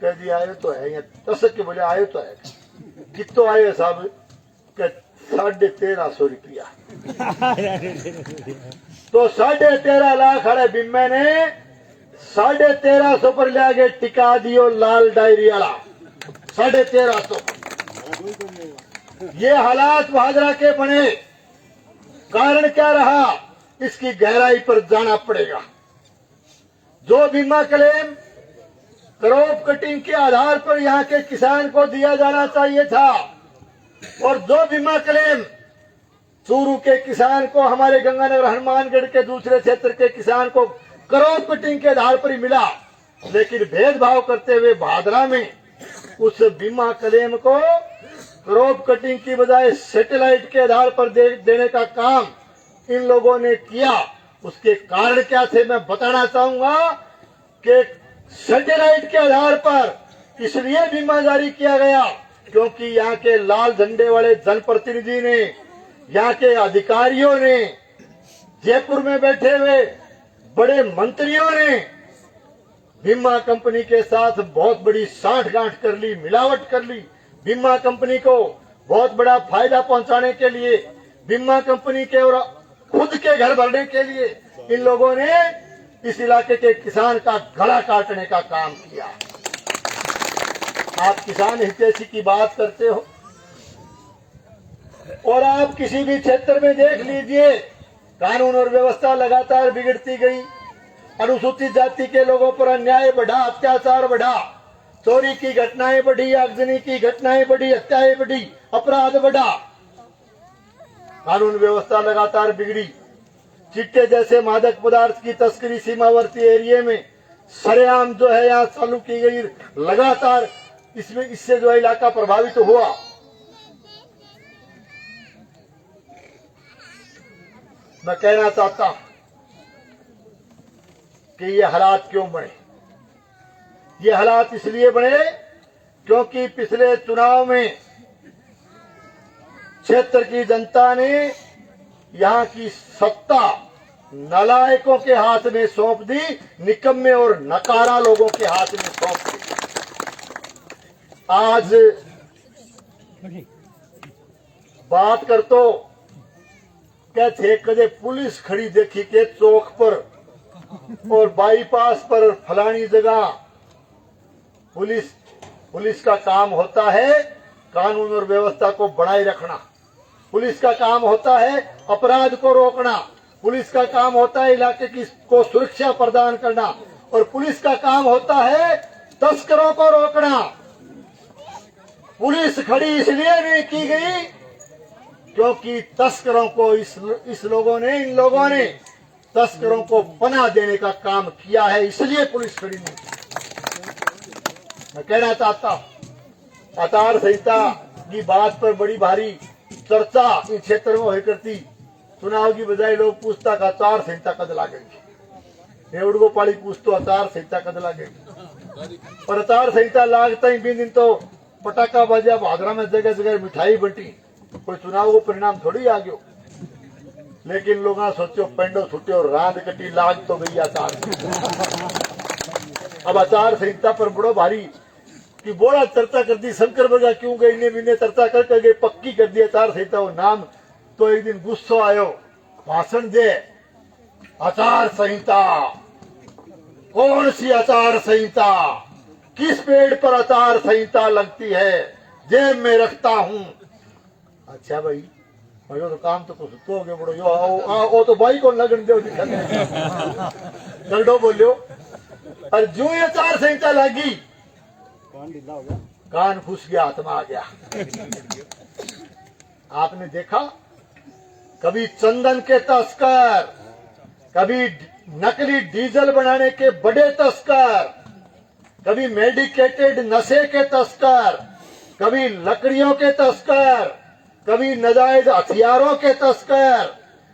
कह दिया आयो तो है यहाँ तसक के बोले आयो तो है कितो आयो साहब के 1350 रुपया। तो 13.5 लाख अड़े बिम्मे ने 1350 पर ले आगे टिका दियो लाल डायरी वाला 1350। ये हालात भादरा के बने, कारण क्या रहा इसकी गहराई पर जाना पड़ेगा। जो बीमा क्लेम क्रॉप कटिंग के आधार पर यहाँ के किसान को दिया जाना चाहिए था, और जो बीमा क्लेम चूरू के किसान को, हमारे गंगानगर हनुमानगढ़ के दूसरे क्षेत्र के किसान को क्रॉप कटिंग के आधार पर ही मिला, लेकिन भेदभाव करते हुए भादरा में उस बीमा क्लेम को क्रॉप कटिंग की बजाय सैटेलाइट के आधार पर देने का काम इन लोगों ने किया। उसके कारण क्या थे मैं बताना चाहूंगा कि सैटेलाइट के आधार पर इसलिए बीमा जारी किया गया क्योंकि यहाँ के लाल झंडे वाले जनप्रतिनिधि ने, यहाँ के अधिकारियों ने, जयपुर में बैठे हुए बड़े मंत्रियों ने बीमा कंपनी के साथ बहुत बड़ी साठगांठ कर ली, मिलावट कर ली। बीमा कंपनी को बहुत बड़ा फायदा पहुंचाने के लिए, बीमा कंपनी के और खुद के घर भरने के लिए इन लोगों ने इस इलाके के किसान का गला काटने का काम किया। आप किसान हितैषी की बात करते हो, और आप किसी भी क्षेत्र में देख लीजिए कानून और व्यवस्था लगातार बिगड़ती गई, अनुसूचित जाति के लोगों पर अन्याय बढ़ा, अत्याचार बढ़ा, चोरी की घटनाएं बढ़ी, आगजनी की घटनाएं बढ़ी, हत्याएं बढ़ी, अपराध बढ़ा, कानून व्यवस्था लगातार बिगड़ी। चिट्टे जैसे मादक पदार्थ की तस्करी सीमावर्ती एरिया में सरेआम जो है यहाँ चालू की गई लगातार, इससे जो इलाका प्रभावित हुआ। मैं कहना चाहता हूं कि ये हालात क्यों बने। ये हालात इसलिए बने क्योंकि पिछले चुनाव में क्षेत्र की जनता ने यहाँ की सत्ता नालायकों के हाथ में सौंप दी, निकम्मे और नकारा लोगों के हाथ में सौंप दी। आज बात कर तो कहते कदे पुलिस खड़ी देखी के चौक पर और बाईपास पर फलानी जगह पुलिस का काम होता है कानून और व्यवस्था को बनाए रखना, पुलिस का काम होता है अपराध को रोकना, पुलिस का काम होता है इलाके की को सुरक्षा प्रदान करना, और पुलिस का काम होता है तस्करों को रोकना। पुलिस खड़ी इसलिए नहीं की गई क्योंकि तस्करों को इन लोगों ने तस्करों को पनाह देने का काम किया है, इसलिए पुलिस खड़ी नहीं की। मैं कहना चाहता हूं आचार संहिता की बात पर बड़ी भारी चर्चा इस क्षेत्र में हुई करती, चुनाव की बजाय लोग पूछता का आचार संहिता कद लागेगी, रेवड़ गोपाली पूछतो आचार संहिता कद लागेगी, और आचार संहिता लागता ही भी दिन तो पटाखा बाजा भादरा में जगह जगह मिठाई बंटी, कोई चुनाव को परिणाम थोड़ी आ गयो। लेकिन लोग सोचो पेंडो छुट्टे और रात कटी लाग तो गई आचार। अब आचार संहिता पर बड़ो भारी कि बोला चर्चा कर दी, शंकर बगा क्यों गई ने बिने चर्चा कर गए, पक्की कर दी आचार संहिता वो नाम। तो एक दिन गुस्सा आयो, भाषण दे, आचार संहिता कौन सी आचार संहिता, किस पेड़ पर आचार संहिता लगती है, जेब में रखता हूँ। अच्छा भाई यो तो काम तो कुछ तो हो गया बड़ो, यो आओ तो भाई को लगन दो गलडो बोलियो। और जो ये आचार संहिता लगी कान फूस गया, आत्मा आ गया। आपने देखा कभी चंदन के तस्कर, कभी नकली डीजल बनाने के बड़े तस्कर, कभी मेडिकेटेड नशे के तस्कर, कभी लकड़ियों के तस्कर, कभी नाजायज हथियारों के तस्कर,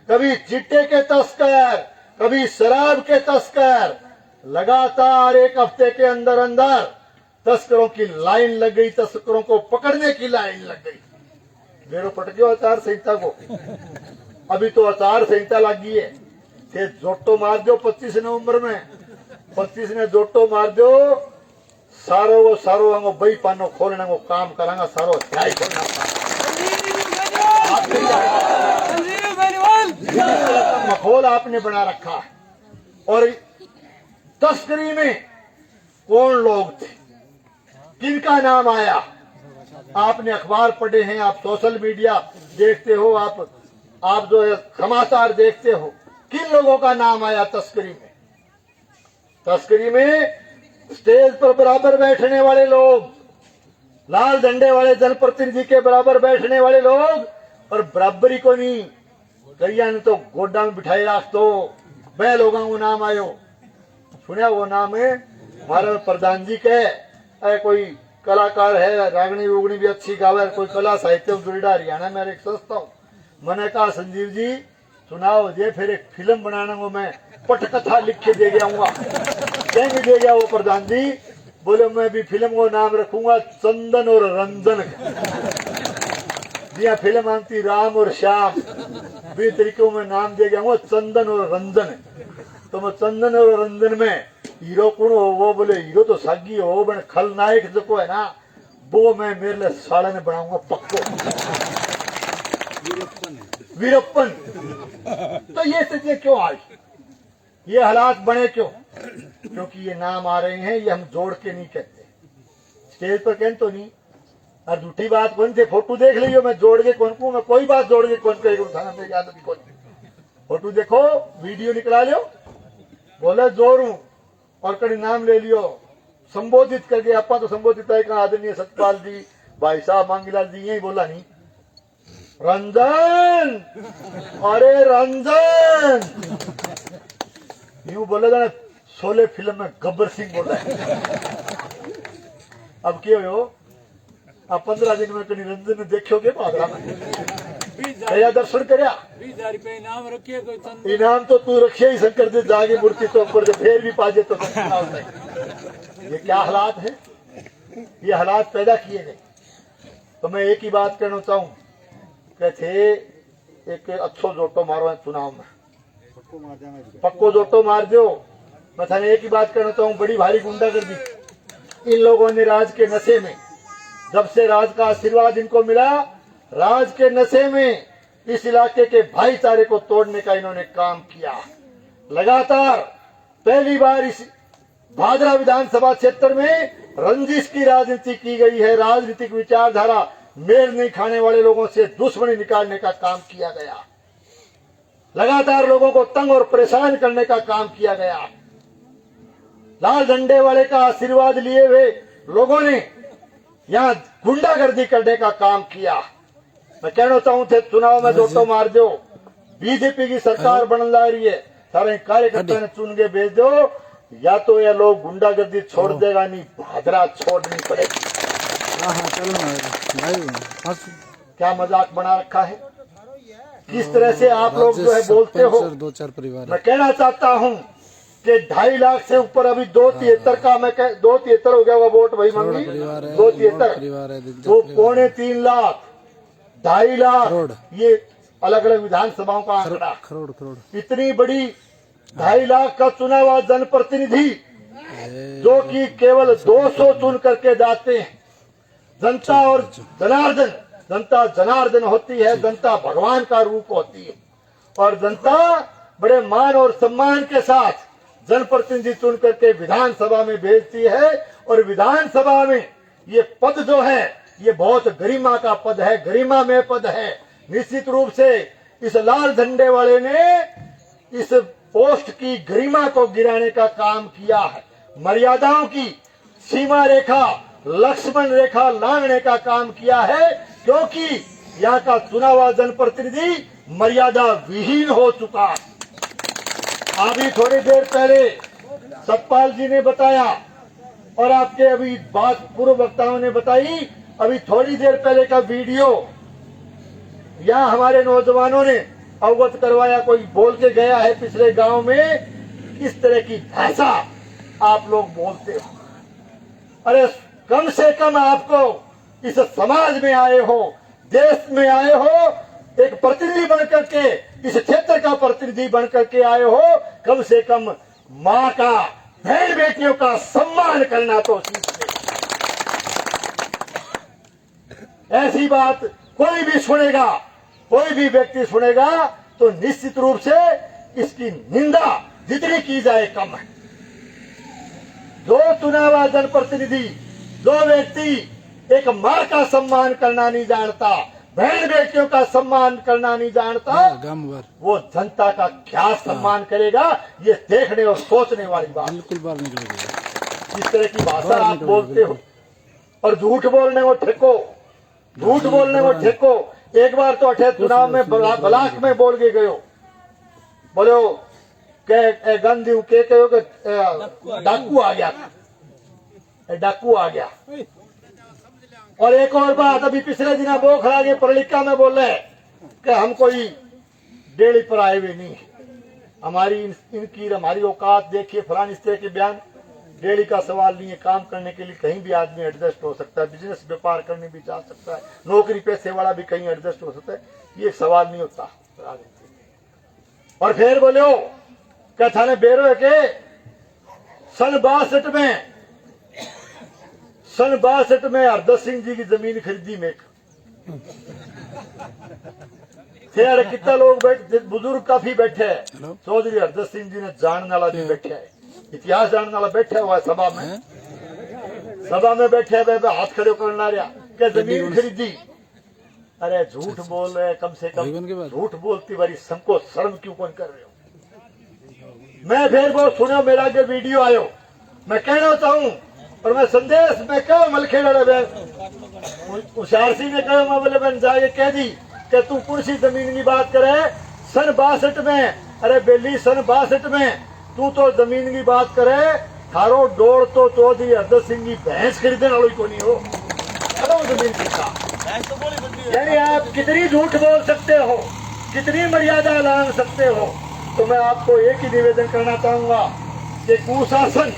कभी चिट्टे के तस्कर, कभी शराब के तस्कर। लगातार एक हफ्ते के अंदर अंदर तस्करों की लाइन लग गई, तस्करों को पकड़ने की लाइन लग गई। मेरो पट गयो आचार संहिता को। अभी तो आचार संहिता लगी है, थे जोटो मार दो 25 नवंबर में, 25 ने जोटो मार दो, सारो अंगो बई पानो खोलने को काम करांगा, सारो अध्याय खोलना। माहौल आपने बना रखा है। और तस्करी में कौन लोग थे, किनका नाम आया, आपने अखबार पढ़े हैं, आप सोशल मीडिया देखते हो, आप जो है समाचार देखते हो, किन लोगों का नाम आया तस्करी में। तस्करी में स्टेज पर बराबर बैठने वाले लोग, लाल झंडे वाले जनप्रतिनिधि के बराबर बैठने वाले लोग, और बराबरी को नहीं करिया ने तो गोड्डा में बिठाई राख दो, वह लोगों को नाम आयो। सुनिया वो नाम है हमारे प्रधान जी के, कोई कलाकार है, रागनी उगनी भी अच्छी गावे, कोई कला साहित्य जुड़ा हरियाणा में एक संस्था हूँ। मैंने कहा संजीव जी सुनाओ ये, फिर एक फिल्म बनाने को मैं पटकथा लिख के दे गया हूँ। कहीं दे गया वो प्रधान जी, बोले मैं भी फिल्म को नाम रखूंगा चंदन और रंजन। दिया फिल्म आती राम और श्याम, भी तरीकों में नाम दे गया हूँ चंदन और रंजन। तो मैं चंदन और रंजन में हीरो कौन हो, वो बोले हीरो तो सागी हो, बन खलनायक जो है ना, वो मैं मेरे लिए साड़ा ने बनाऊंगा पक्को, वीरप्पन। तो ये स्थिति क्यों आई, ये हालात बने क्यों? क्योंकि ये नाम आ रहे हैं, ये हम जोड़ के नहीं कहते, स्टेज पर कहते तो नहीं। और झूठी बात कौन थे, फोटो देख लियो, मैं जोड़ के कौन को, मैं कोई बात जोड़ के कौन कहेगा। फोटो देखो, वीडियो निकला लियो, बोले जोड़ू और कड़ी नाम ले लियो, संबोधित करके। अपा तो संबोधित है कहा आदरणीय सतपाल जी, भाई साहब मांगीलाल जी, यही बोला नहीं रंजन, अरे रंजन यूं बोले जाने। शोले फिल्म में गब्बर सिंह बोला है। अब क्या हो, अब 15 दिन में कहीं रंजन ने देखोगे भागरा में दर्शन करया, 20,000 रुपये इनाम रखिए, कोई इनाम तो तू रखिए ही शंकर दे जागे मूर्ति तो ऊपर से फिर भी पाजे तो। ये क्या हालात है, ये हालात पैदा किए गए। तो मैं एक ही बात कहना चाहूँ कि थे एक अच्छो जोटो मारो चुनाव में, पक्को जोटो मार दो। मैं थाने एक ही बात कहना चाहूँ, बड़ी भारी गुंडागर्दी इन लोगों ने राज के नशे में, जब से राज का आशीर्वाद इनको मिला, राज के नशे में इस इलाके के भाईचारे को तोड़ने का इन्होंने काम किया। लगातार पहली बार इस भादरा विधानसभा क्षेत्र में रंजिश की राजनीति की गई है। राजनीतिक विचारधारा मेल नहीं खाने वाले लोगों से दुश्मनी निकालने का काम किया गया। लगातार लोगों को तंग और परेशान करने का काम किया गया। लाल झंडे वाले का आशीर्वाद लिए हुए लोगों ने यहाँ गुंडागर्दी करने का काम किया। मैं कहना चाहूँ थे चुनाव में जोटो मार दो, बीजेपी की सरकार बनने जा रही है, सारे कार्यकर्ता ने चुन के भेज दो, या तो ये लोग गुंडागर्दी छोड़ देगा, नहीं भादरा छोड़नी पड़ेगी। क्या मजाक बना रखा है, किस तरह से आप लोग जो है बोलते हो। 2-4 परिवार मैं कहना चाहता हूँ कि 2.5 लाख से ऊपर अभी 273 का, मैं 273 हो गया हुआ वोट वही मंगी, 273 तो 2.25 लाख 2.5 लाख ये अलग अलग विधानसभाओं का आंकड़ा। इतनी बड़ी 2.5 लाख का चुना हुआ जनप्रतिनिधि जो कि केवल 200 चुन करके जाते हैं। जनता और जनार्दन, जनता जनार्दन होती है, जनता भगवान का रूप होती है और जनता बड़े मान और सम्मान के साथ जनप्रतिनिधि चुन करके विधानसभा में भेजती है। और विधानसभा में ये पद जो है ये बहुत गरिमा का पद है, गरिमा में पद है। निश्चित रूप से इस लाल झंडे वाले ने इस पोस्ट की गरिमा को गिराने का काम किया है। मर्यादाओं की सीमा रेखा, लक्ष्मण रेखा लांघने का काम किया है, क्योंकि यहाँ का चुना हुआ जनप्रतिनिधि मर्यादा विहीन हो चुका। अभी थोड़ी देर पहले सतपाल जी ने बताया और आपके अभी बात पूर्व वक्ताओं ने बताई, अभी थोड़ी देर पहले का वीडियो यहाँ हमारे नौजवानों ने अवगत करवाया। कोई बोल के गया है पिछले गांव में इस तरह की भाषा आप लोग बोलते हो। अरे कम से कम आपको इस समाज में आए हो, देश में आए हो, एक प्रतिनिधि बनकर के, इस क्षेत्र का प्रतिनिधि बनकर के आए हो, कम से कम माँ का, बहन बेटियों का सम्मान करना तो सीखिए। ऐसी बात कोई भी सुनेगा, कोई भी व्यक्ति सुनेगा तो निश्चित रूप से इसकी निंदा जितनी की जाए कम है। जो चुनावा जनप्रतिनिधि, जो व्यक्ति एक माँ का सम्मान करना नहीं जानता, बहन बेटियों का सम्मान करना नहीं जानता, वो जनता का क्या सम्मान करेगा, ये देखने और सोचने वाली बात। इस तरह की भाषा आप बोलते हो और झूठ बोलने को ठेको, झूठ बोलने को ठेको। एक बार तो अठे चुनाव में ब्लाक में बोल के गयो, बोलो के गंदी के कहो कि डाकू आ गया, डाकू आ गया। और एक और बात, अभी पिछले दिन बोखरा के परलिका में बोले कि हम कोई डेढ़ी पर आए हुए नहीं, हमारी इनकी हमारी औकात देखिए, फलान इस तरह के बयान। डेढ़ी का सवाल नहीं है, काम करने के लिए कहीं भी आदमी एडजस्ट हो सकता है, बिजनेस व्यापार करने भी जा सकता है, नौकरी पैसे वाला भी कहीं एडजस्ट हो सकता है, ये एक सवाल नहीं होता। और फिर बोलो क्या थाने बेरो के सन 62 में हरदस सिंह जी की जमीन खरीदी में थे। कितना लोग बैठे, बुजुर्ग काफी बैठे हैं, चौधरी हरदस सिंह जी ने जानने वाला भी बैठे है, इतिहास जानने वाला बैठा हुआ है सभा में, सभा में बैठे हाथ खड़े करना रहा क्या जमीन खरीदी। अरे झूठ बोल रहे, कम से कम झूठ बोलती बारी संकोच शर्म क्यों कौन कर रहे हो। मैं फिर वो सुनो, मेरा जो वीडियो आयो, मैं कहना चाहूँ और मैं संदेश में कहो मलखेड़ा होशियार सिंह ने कहो मैं बोले बन जाके कह दी कि तू कुर्सी जमीन की बात करे सन 62 में। अरे बेली सन 62 में तू तो जमीन की बात करे, थारो डोर तो चौधरी हरदस सिंह की भैंस खरीदने वाली को नहीं हो, जमीन खरीदा। यानी आप कितनी झूठ बोल सकते हो, कितनी मर्यादा लांघ सकते हो। तो मैं आपको एक ही निवेदन करना चाहूंगा कि कुशासन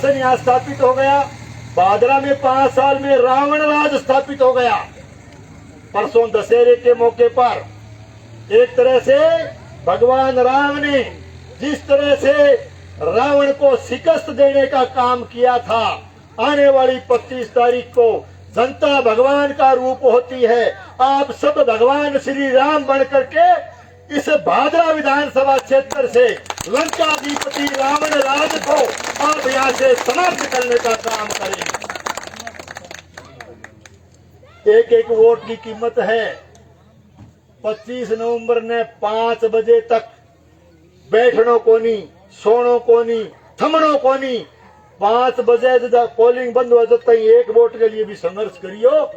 यहाँ स्थापित हो गया। भादरा में 5 साल में रावण राज स्थापित हो गया। परसों दशहरे के मौके पर एक तरह से भगवान राम ने जिस तरह से रावण को शिकस्त देने का काम किया था, आने वाली 25 तारीख को जनता भगवान का रूप होती है। आप सब भगवान श्री राम बन करके इस भादरा विधानसभा क्षेत्र से लंकाधिपति रावण राज को आप यहाँ से समाप्त करने का काम करें। एक एक वोट की कीमत है। 25 नवंबर ने 5 बजे तक बैठनो को नहीं, सोनो को नहीं, थमनो को नहीं। 5 बजे पोलिंग बंद हो जाता है, एक वोट के लिए भी संघर्ष करियो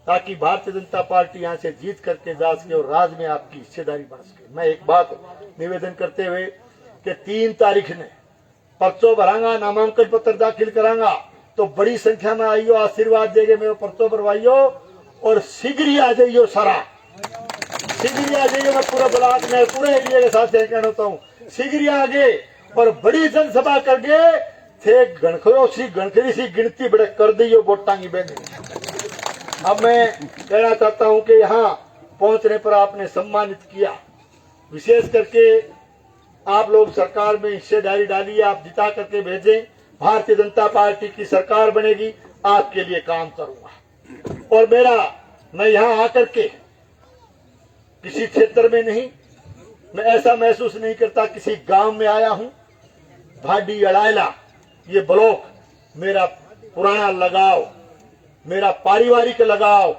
ताकि भारतीय जनता पार्टी यहाँ से जीत करके जा सके और राज में आपकी हिस्सेदारी बन सके। मैं एक बात निवेदन करते हुए कि 3 तारीख ने पर्चो भरांगा, नामांकन पत्र दाखिल करांगा, तो बड़ी संख्या में आइयो, आशीर्वाद देगे मेरे पर्चो भरवाइयो और शीघ्र ही आ जाइयो, सारा शीघ्र ही आ जाइयो। मैं पूरा ब्लॉक में पूरे एरिया के साथ कहना चाहता हूँ, शीघ्र ही आगे और बड़ी जनसभा करके थे गणखरी सी गिनती बड़े कर दियो वोटा की बेनी। अब मैं कहना चाहता हूं कि यहाँ पहुंचने पर आपने सम्मानित किया। विशेष करके आप लोग सरकार में हिस्सेदारी डालिए, आप जिता करके भेजें। भारतीय जनता पार्टी की सरकार बनेगी, आपके लिए काम करूंगा। और मैं यहाँ आकर के किसी क्षेत्र में नहीं, मैं ऐसा महसूस नहीं करता किसी गांव में आया हूं। भाडी अड़ायला ये ब्लॉक मेरा पुराना लगाव, मेरा पारिवारिक लगाव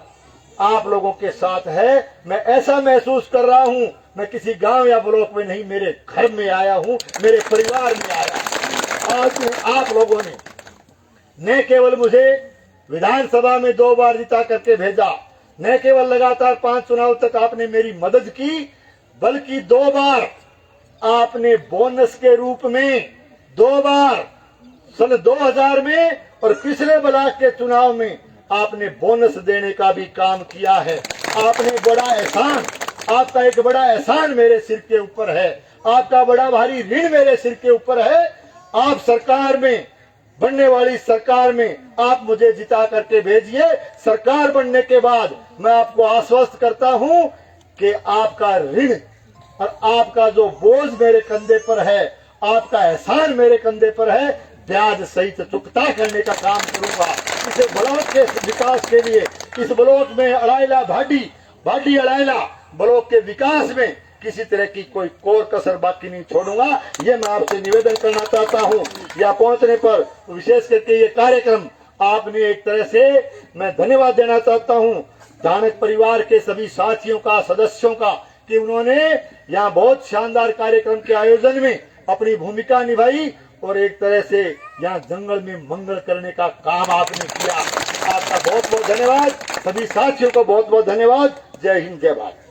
आप लोगों के साथ है। मैं ऐसा महसूस कर रहा हूं मैं किसी गांव या ब्लॉक में नहीं, मेरे घर में आया हूं, मेरे परिवार में आया हूं। आज आप लोगों ने न केवल मुझे विधानसभा में 2 बार जिता करके भेजा, न केवल लगातार 5 चुनाव तक आपने मेरी मदद की, बल्कि 2 बार आपने बोनस के रूप में 2 बार सन 2000 में और पिछले ब्लॉक के चुनाव में आपने बोनस देने का भी काम किया है। आपने बड़ा एहसान, आपका एक बड़ा एहसान मेरे सिर के ऊपर है, आपका बड़ा भारी ऋण मेरे सिर के ऊपर है। आप सरकार में, बनने वाली सरकार में आप मुझे जिता करके भेजिए। सरकार बनने के बाद मैं आपको आश्वस्त करता हूं कि आपका ऋण और आपका जो बोझ मेरे कंधे पर है, आपका एहसान मेरे कंधे पर है, ब्याज सहित चुकता करने का काम करूंगा। इस ब्लॉक के विकास के लिए, इस ब्लॉक में अड़ायला भाडी अड़ायला ब्लॉक के विकास में किसी तरह की कोई कोर कसर बाकी नहीं छोड़ूंगा। ये मैं आपसे निवेदन करना चाहता हूँ। यहाँ पहुंचने पर विशेष करके ये कार्यक्रम आपने एक तरह से मैं धन्यवाद देना चाहता हूँ धानक परिवार के सभी साथियों का, सदस्यों का, कि उन्होंने यहाँ बहुत शानदार कार्यक्रम के आयोजन में अपनी भूमिका निभाई और एक तरह से यहाँ जंगल में मंगल करने का काम आपने किया। आपका बहुत बहुत धन्यवाद। सभी साथियों को बहुत बहुत धन्यवाद। जय हिंद, जय भारत।